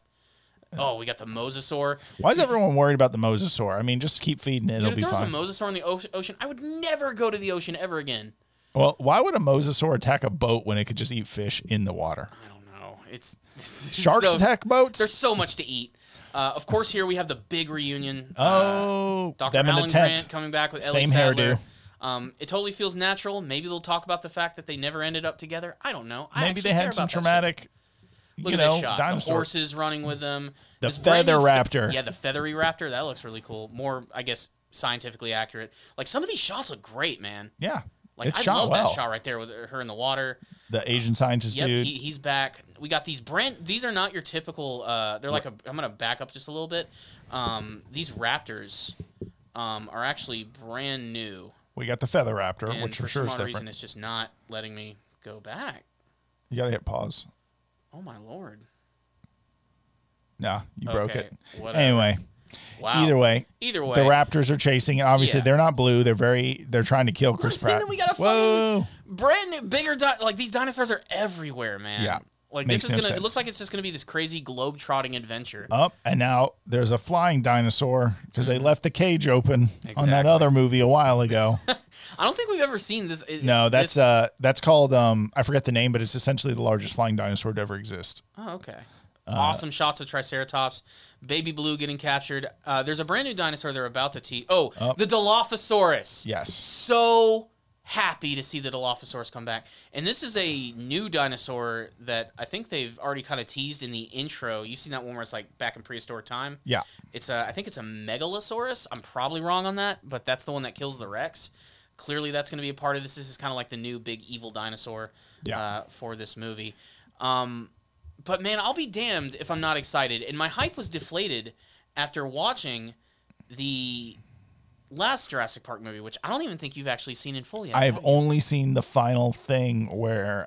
Oh, we got the Mosasaur. Why is everyone worried about the mosasaur? I mean, just keep feeding it. Dude, It'll if be there was fine. a Mosasaur in the ocean, I would never go to the ocean ever again. Well, why would a mosasaur attack a boat when it could just eat fish in the water? I don't know. it's Sharks attack boats? There's so much to eat. Of course, here we have the big reunion. Oh, Dr. them in Alan the tent. Grant coming back with Ellie Same Sattler. hairdo. It totally feels natural. Maybe they'll talk about the fact that they never ended up together. I don't know. Maybe they had some traumatic, Look at this shot. dinosaurs. The horses running with them. The This brand feather new raptor. Yeah, the feathery raptor. That looks really cool. More, I guess, scientifically accurate. Like, some of these shots look great, man. Yeah. Like, it's I shot love well. that shot right there with her in the water. The Asian scientist dude. He's back. We got these these are not your typical, they're like I'm going to back up just a little bit. These raptors are actually brand new. We got the feather raptor, And which for I'm sure some is odd different. reason, it's just not letting me go back. You got to hit pause. Oh, my Lord. Nah, you broke Okay, it. whatever. Anyway, Wow. either way, the raptors are chasing, and obviously Yeah. they're not blue. They're trying to kill Chris Pratt. And then we got a Whoa. fucking brand new, bigger, like these dinosaurs are everywhere, man. Yeah. Like Makes this is no gonna. It sense. looks like it's just gonna be this crazy globe-trotting adventure. Up and now there's a flying dinosaur because they left the cage open on that Exactly. other movie a while ago. I don't think we've ever seen this. No, that's called I forget the name, but it's essentially the largest flying dinosaur to ever exist. Oh, okay. Awesome shots of Triceratops. Baby Blue getting captured. There's a brand new dinosaur they're about to tease. Oh, the Dilophosaurus. Yes. So happy to see the Dilophosaurus come back. And this is a new dinosaur that I think they've already kind of teased in the intro. You've seen that one where it's like back in prehistoric time. Yeah. I think it's a Megalosaurus. I'm probably wrong on that, but that's the one that kills the Rex. Clearly, that's going to be a part of this. This is kind of like the new big evil dinosaur for this movie. But man, I'll be damned if I'm not excited. And my hype was deflated after watching the last Jurassic Park movie, which I don't even think you've actually seen in full yet. I have only seen the final thing where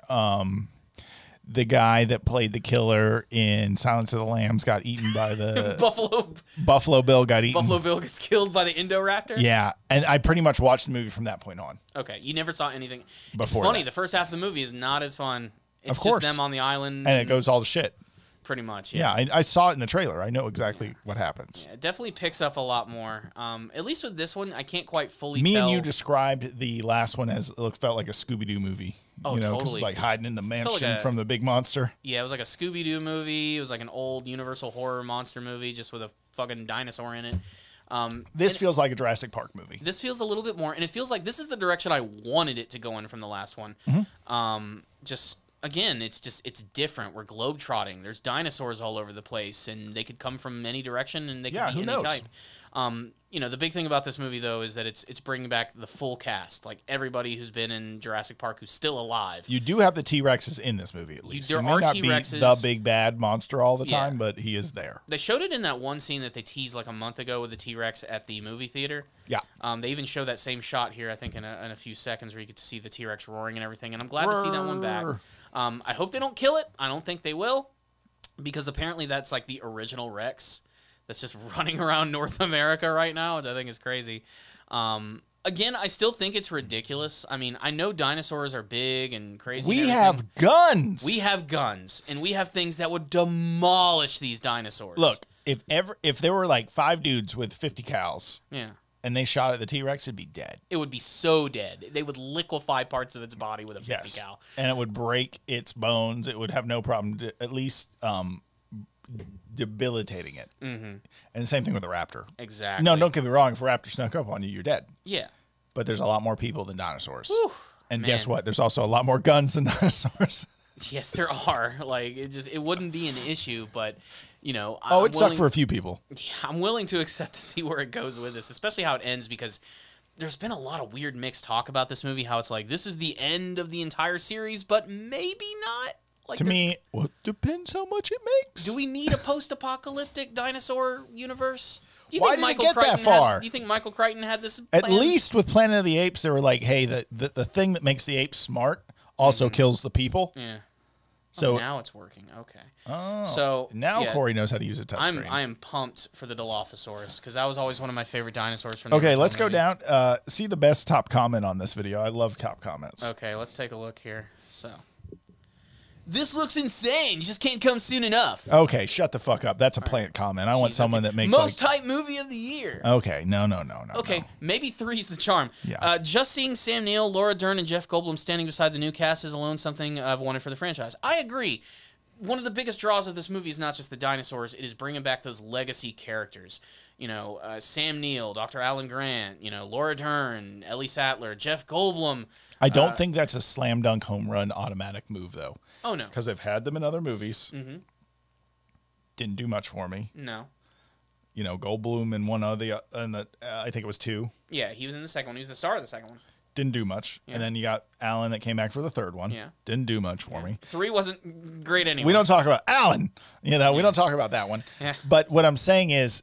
the guy that played the killer in Silence of the Lambs got eaten by the Buffalo Bill got eaten. Buffalo Bill gets killed by the Indoraptor? Yeah, and I pretty much watched the movie from that point on. Okay, you never saw anything. Before it's funny, that. the first half of the movie is not as fun. It's Of course. just them on the island. And it goes all to shit. Pretty much, Yeah, I saw it in the trailer. I know exactly what happens. Yeah, it definitely picks up a lot more. At least with this one, I can't quite fully Me tell. and you described the last one as felt like a Scooby-Doo movie. Oh, you know, 'cause totally. it's like hiding in the mansion like from the big monster. Yeah, it was like a Scooby-Doo movie. It was like an old Universal horror monster movie just with a fucking dinosaur in it. This feels like a Jurassic Park movie. This feels a little bit more, and it feels like this is the direction I wanted it to go in from the last one. Just again, it's different. We're globetrotting. There's dinosaurs all over the place, and they could come from any direction, and they could be who any knows? type. The big thing about this movie though is that it's bringing back the full cast, like everybody who's been in Jurassic Park who's still alive. You do have the T-Rexes in this movie, at least. There He may are not be T-Rexes. the big bad monster all the Yeah. time, but he is there. They showed it in that one scene that they teased like a month ago with the T-Rex at the movie theater. Yeah. They even show that same shot here, I think, in a few seconds where you get to see the T-Rex roaring and everything, and I'm glad to see that one back. I hope they don't kill it. I don't think they will, because apparently that's like the original Rex that's just running around North America right now, which I think is crazy. Again, I still think it's ridiculous. I mean, I know dinosaurs are big and crazy. We and have guns. We have guns, and we have things that would demolish these dinosaurs. Look, if there were like 5 dudes with 50 cals Yeah. and they shot at the T-Rex, it'd be dead. It would be so dead. They would liquefy parts of its body with a 50 Yes. cal. And it would break its bones. It would have no problem, at least debilitating it. Mm-hmm. And the same thing with a raptor. Exactly. No, don't get me wrong. If a raptor snuck up on you, you're dead. Yeah. But there's a lot more people than dinosaurs. Whew, and man. guess what? There's also a lot more guns than dinosaurs. Yes, there are. Like, it wouldn't be an issue, but, It sucked for a few people. I'm willing to accept to see where it goes with this, especially how it ends, because there's been a lot of weird mixed talk about this movie, how it's like, this is the end of the entire series, but maybe not. Like, To me, well, it depends how much it makes. do we need a post-apocalyptic dinosaur universe? Do you Why think did it Michael get that Crichton far? do you think Michael Crichton had this At plan? least with Planet of the Apes, they were like, hey, the thing that makes the apes smart also kills the people. Yeah. So now it's working. Okay. Oh, So now yeah, Corey knows how to use a touchscreen. I am pumped for the Dilophosaurus because that was always one of my favorite dinosaurs from the Okay, original let's go movie. down. See the best top comment on this video. I love top comments. Okay, let's take a look here. So, this looks insane. You just can't come soon enough. Okay, shut the fuck up. That's a plant comment. I want Jeez, someone okay. that makes most hype movie of the year. Okay, no. Okay, no. maybe 3's the charm. Yeah. Just seeing Sam Neill, Laura Dern, and Jeff Goldblum standing beside the new cast is alone something I've wanted for the franchise. I agree. one of the biggest draws of this movie is not just the dinosaurs; it is bringing back those legacy characters. Sam Neill, Dr. Alan Grant, Laura Dern, Ellie Sattler, Jeff Goldblum. I don't think that's a slam dunk home run automatic move, though. Oh, no. Because I've had them in other movies. Mm-hmm. Didn't do much for me. No. Goldblum in one of the, I think it was 2. Yeah, he was in the second one. He was the star of the second one. Didn't do much. Yeah. And then you got Alan that came back for the third one. Yeah. Didn't do much for me. 3 wasn't great anyway. We don't talk about Alan. We don't talk about that one. Yeah. But what I'm saying is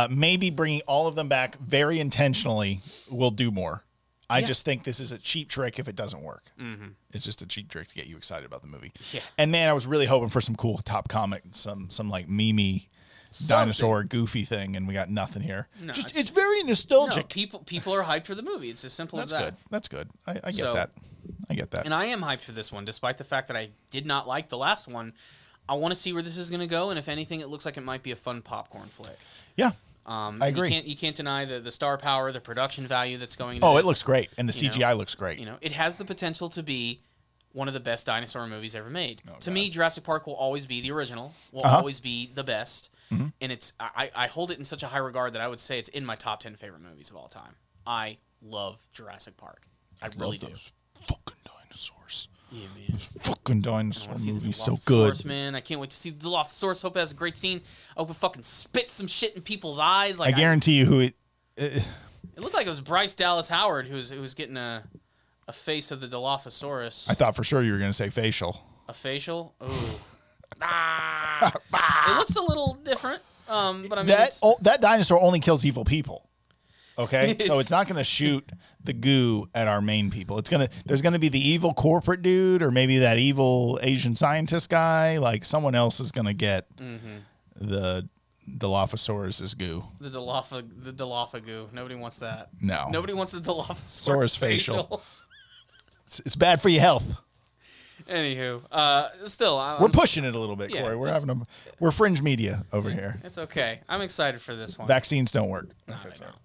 maybe bringing all of them back very intentionally will do more. I just think this is a cheap trick if it doesn't work. Mm-hmm. It's just a cheap trick to get you excited about the movie. Yeah. And man, I was really hoping for some cool top comic, some like Mimi dinosaur goofy thing, and we got nothing here. No, it's very nostalgic. No, people are hyped for the movie. It's as simple as that. That's good. I get that. I get that. And I am hyped for this one, despite the fact that I did not like the last one. I want to see where this is going to go, and if anything, it looks like it might be a fun popcorn flick. Yeah. I agree. You can't deny the star power, the production value that's going into this. It looks great, and the CGI looks great. It has the potential to be one of the best dinosaur movies ever made. To me, Jurassic Park will always be the original, will always be the best, and I hold it in such a high regard that I would say it's in my top 10 favorite movies of all time. I love Jurassic Park. I really do. Those fucking dinosaurs. Yeah, man. This fucking dinosaur movie's so good. Man, I can't wait to see the Dilophosaurus. Hope it has a great scene. I hope it fucking spits some shit in people's eyes. I guarantee you who it... It looked like it was Bryce Dallas Howard who was getting a face of the Dilophosaurus. I thought for sure you were going to say facial. A facial? Ooh. It looks a little different, but I mean... That dinosaur only kills evil people. Okay, so it's not going to shoot the goo at our main people. There's going to be the evil corporate dude, or maybe that evil Asian scientist guy. Like someone else is going to get the Dilophosaurus' goo. The Dilopha goo. Nobody wants that. No. Nobody wants a Dilophosaurus facial. It's bad for your health. Anywho, still, we're pushing it a little bit, yeah, Corey. We're fringe media over here. It's okay. I'm excited for this one. Vaccines don't work. No, okay, they don't.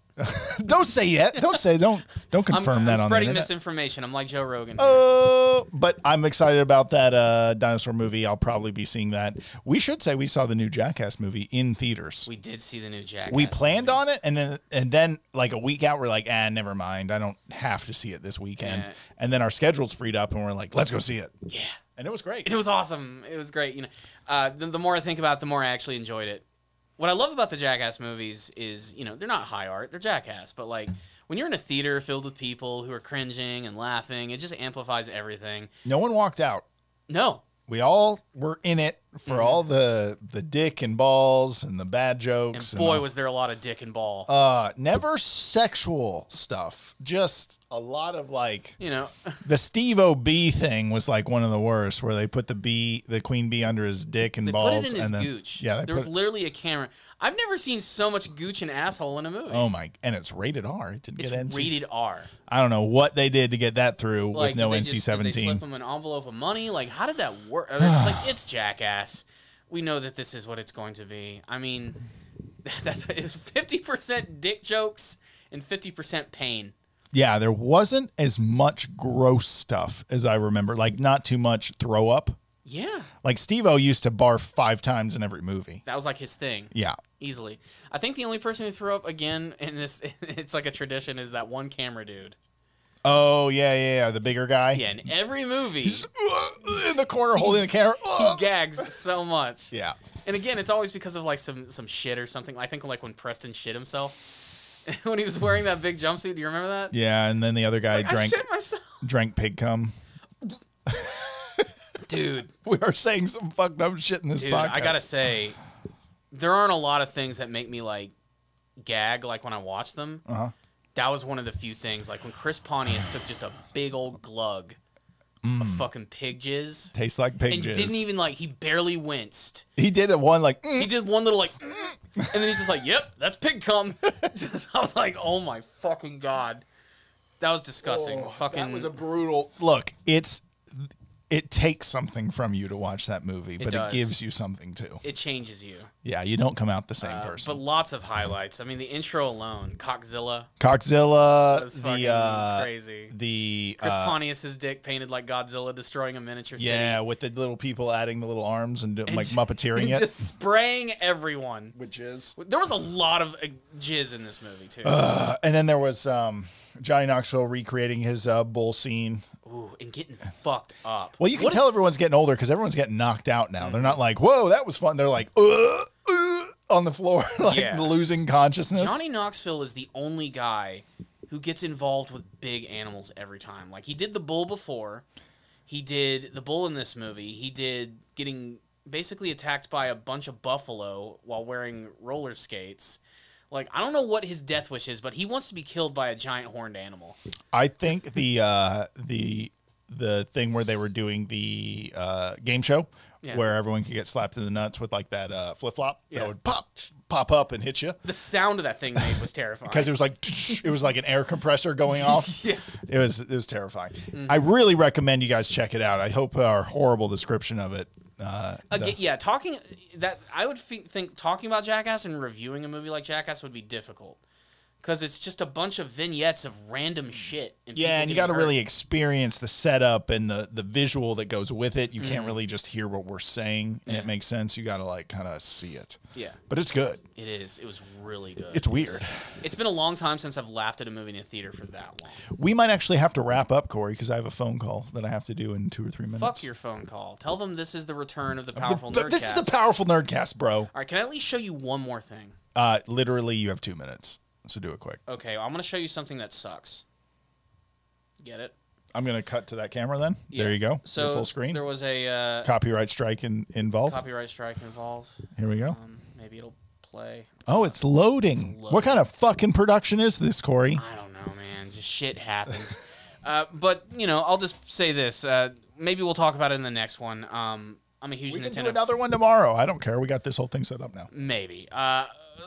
Don't say yet. Don't confirm that on the spreading internet. misinformation. I'm like Joe Rogan. But I'm excited about that dinosaur movie. I'll probably be seeing that. We should say we saw the new Jackass movie in theaters. We did see the new Jackass. We planned on it, and then like a week out, we're like, never mind. I don't have to see it this weekend. Yeah. And then our schedule's freed up, and we're like, let's go see it. Yeah, and it was great. It was awesome. It was great. The more I think about it, the more I actually enjoyed it. What I love about the Jackass movies is, they're not high art, they're Jackass, but like when you're in a theater filled with people who are cringing and laughing, it just amplifies everything. No one walked out. No. We all were in it for all the dick and balls and the bad jokes. And boy, was there a lot of dick and ball. Never sexual stuff. Just a lot of like, the Steve-O bee thing was like one of the worst, where they put the queen bee under his dick and balls. They put it in his gooch. Yeah, there was literally a camera. I've never seen so much gooch and asshole in a movie. Oh my! And it's rated R. It didn't get NC. It's rated R. I don't know what they did to get that through with no NC-17. Did they slip them an envelope of money? Like, how did that work? They're just like, it's Jackass. We know that this is what it's going to be. I mean, it's 50% dick jokes and 50% pain. Yeah, there wasn't as much gross stuff as I remember. Like, not too much throw up. Yeah. Like, Steve-O used to barf 5 times in every movie. That was like his thing. Yeah. Easily. I think the only person who threw up again in this, it's like a tradition, is that one camera dude. Oh, yeah. The bigger guy. Yeah, in every movie. He's in the corner holding the camera. He gags so much. Yeah. And again, it's always because of like some shit or something. I think like when Preston shit himself. When he was wearing that big jumpsuit. Do you remember that? Yeah, and then the other guy drank pig cum. Dude. We are saying some fucked up shit in this podcast. I gotta say, there aren't a lot of things that make me like gag like when I watch them. That was one of the few things. Like when Chris Pontius took just a big old glug of fucking pig jizz. Tastes like pig and jizz. Didn't even like, he barely winced. He did it one like. He did one little like, and then he's just like, yep, that's pig cum. I was like, oh my fucking God. That was disgusting. That was a brutal. Look, it's it takes something from you to watch that movie, but it gives you something too. It changes you. Yeah, you don't come out the same person. But lots of highlights. I mean, the intro alone, Cockzilla. Cockzilla, Was fucking crazy. The Chris Pontius's dick painted like Godzilla destroying a miniature city. Yeah, with the little people adding the little arms and like Muppeteering it. Just spraying everyone. With jizz. There was a lot of jizz in this movie, too. And then there was Johnny Knoxville recreating his bull scene. Ooh, and getting fucked up. Well, you can tell everyone's getting older because everyone's getting knocked out now. They're not like, whoa, that was fun. They're like, on the floor, like losing consciousness. Johnny Knoxville is the only guy who gets involved with big animals every time. Like, he did the bull before. He did the bull in this movie. He did getting basically attacked by a bunch of buffalo while wearing roller skates. Like, I don't know what his death wish is, but he wants to be killed by a giant horned animal. I think the thing where they were doing the game show where everyone could get slapped in the nuts with like that flip flop that would pop up and hit you. The sound of that thing made was terrifying because it was like an air compressor going off. Yeah, it was terrifying. I really recommend you guys check it out. I hope our horrible description of it. Talking that I would think talking about Jackass and reviewing a movie like Jackass would be difficult because it's just a bunch of vignettes of random shit. And you got to really experience the setup and the visual that goes with it. You can't really just hear what we're saying and it makes sense. You got to like kind of see it. Yeah, but it's good. It is. It was really good. It's weird. It's been a long time since I've laughed at a movie in a theater for that long. We might actually have to wrap up, Corey, because I have a phone call that I have to do in 2 or 3 minutes. Fuck your phone call. Tell them this is the return of the Powerful Nerdcast. This is the Powerful Nerdcast, bro. All right, can I at least show you one more thing? Literally, you have 2 minutes, so do it quick. Okay, I'm going to show you something that sucks. Get it? I'm going to cut to that camera then. Yeah. There you go. So full screen. There was a... copyright strike involved. Copyright strike involved. Here we go. Maybe it'll play. Oh, it's loading. What kind of fucking production is this, Corey? I don't know, man. Just shit happens. But, I'll just say this. Maybe we'll talk about it in the next one. I'm a huge Nintendo... We can do another one tomorrow. I don't care. We got this whole thing set up now. Maybe.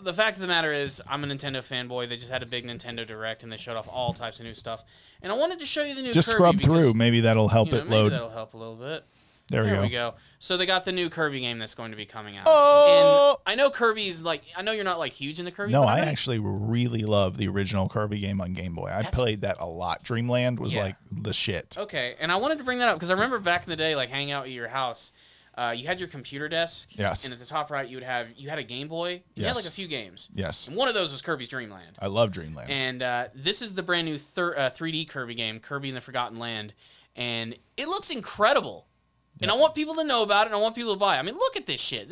The fact of the matter is, I'm a Nintendo fanboy. They just had a big Nintendo Direct, and they showed off all types of new stuff. And I wanted to show you the new Kirby. Just scrub through. Maybe that'll help it load. Maybe that'll help a little bit. There we go. So they got the new Kirby game that's going to be coming out. Oh! And I know Kirby's like, I know you're not like huge into Kirby. No, I actually really love the original Kirby game on Game Boy. I played that a lot. Dreamland was like the shit. Okay, and I wanted to bring that up because I remember back in the day, like hanging out at your house. You had your computer desk. Yes. And at the top right, you had a Game Boy. And you had like a few games. Yes. And one of those was Kirby's Dream Land. I love Dreamland. And this is the brand new 3D Kirby game, Kirby in the Forgotten Land, and it looks incredible. And I want people to know about it, and I want people to buy it. I mean, look at this shit.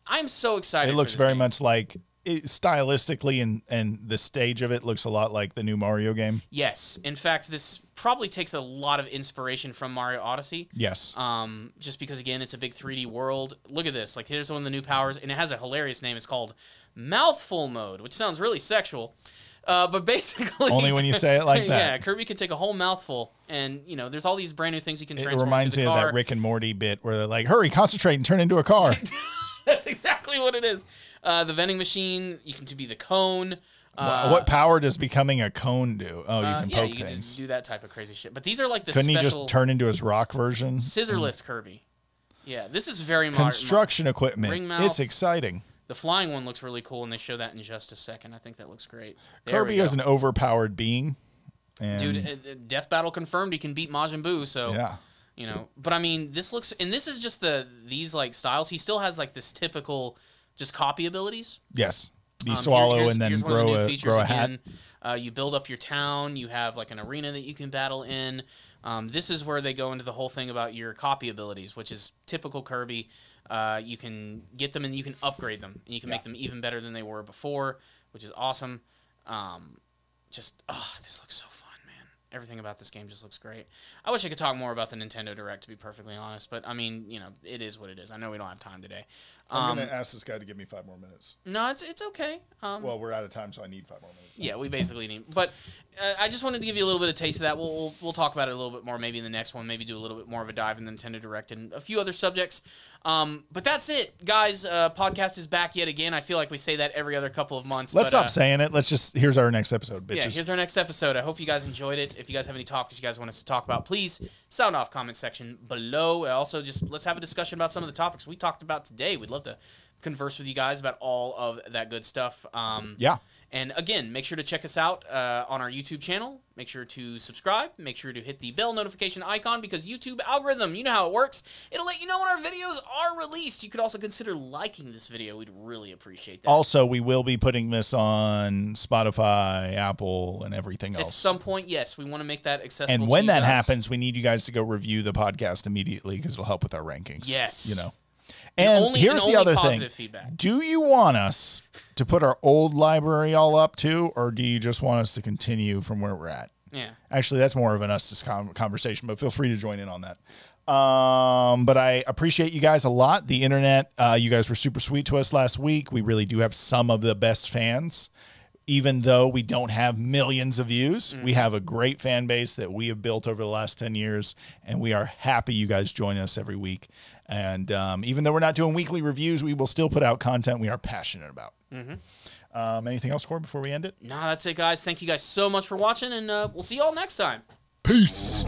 I'm so excited. It looks very much like stylistically, and the stage of it looks a lot like the new Mario game. Yes. In fact, this probably takes a lot of inspiration from Mario Odyssey. Yes. Just because, again, it's a big 3D world. Look at this. Like, here's one of the new powers, and it has a hilarious name. It's called Mouthful Mode, which sounds really sexual. But basically... Only when you say it like that. Yeah, Kirby can take a whole mouthful, and, there's all these brand new things you can transform. It reminds me of that Rick and Morty bit where they're like, hurry, concentrate, and turn into a car. That's exactly what it is. The vending machine, you can be the cone. What power does becoming a cone do? Oh, you can poke you can things. Just do that type of crazy shit. But these are like the Couldn't he just turn into his rock version? Scissor lift Kirby. Yeah, this is very construction equipment. Ring mouth. It's exciting. The flying one looks really cool, and they show that in just a second. I think that looks great. Kirby is an overpowered being. And dude, Death Battle confirmed he can beat Majin Buu, so... Yeah. But I mean, this looks... And this is just these, like, styles. He still has, like, this typical just copy abilities. Yes. You swallow and then grow a hat. You build up your town. You have, like, an arena that you can battle in. This is where they go into the whole thing about your copy abilities, which is typical Kirby. You can get them and you can upgrade them, and you can make them even better than they were before, which is awesome. This looks so fun, man. Everything about this game just looks great. I wish I could talk more about the Nintendo Direct, to be perfectly honest, but I mean, it is what it is. I know we don't have time today. I'm going to ask this guy to give me 5 more minutes. No, it's okay. Well, we're out of time, so I need 5 more minutes. Yeah, we basically need. But I just wanted to give you a little bit of taste of that. We'll talk about it a little bit more maybe in the next one. Maybe do a little bit more of a dive in the Nintendo Direct and a few other subjects. But that's it, guys. Podcast is back yet again. I feel like we say that every other couple of months. Let's stop saying it. Here's our next episode, bitches. Yeah, here's our next episode. I hope you guys enjoyed it. If you guys have any topics you guys want us to talk about, please sound off comment section below. Also, just let's have a discussion about some of the topics we talked about today. We'd love to converse with you guys about all of that good stuff. Yeah. And again, make sure to check us out on our YouTube channel. Make sure to subscribe. Make sure to hit the bell notification icon because YouTube algorithm, you know how it works. It'll let you know when our videos are released. You could also consider liking this video. We'd really appreciate that. Also, we will be putting this on Spotify, Apple, and everything else. At some point, yes. We want to make that accessible And to when you that guys. happens, we need you guys to go review the podcast immediately because it'll help with our rankings. Yes. You know. And here's the other thing. Feedback. Do you want us to put our old library all up too, or do you just want us to continue from where we're at? Yeah. Actually, that's more of an us conversation, but feel free to join in on that. But I appreciate you guys a lot. The internet, you guys were super sweet to us last week. We really do have some of the best fans. Even though we don't have millions of views, we have a great fan base that we have built over the last 10 years, and we are happy you guys join us every week. And even though we're not doing weekly reviews, we will still put out content we are passionate about. Anything else, Corey, before we end it? No, that's it, guys. Thank you guys so much for watching, and we'll see you all next time. Peace.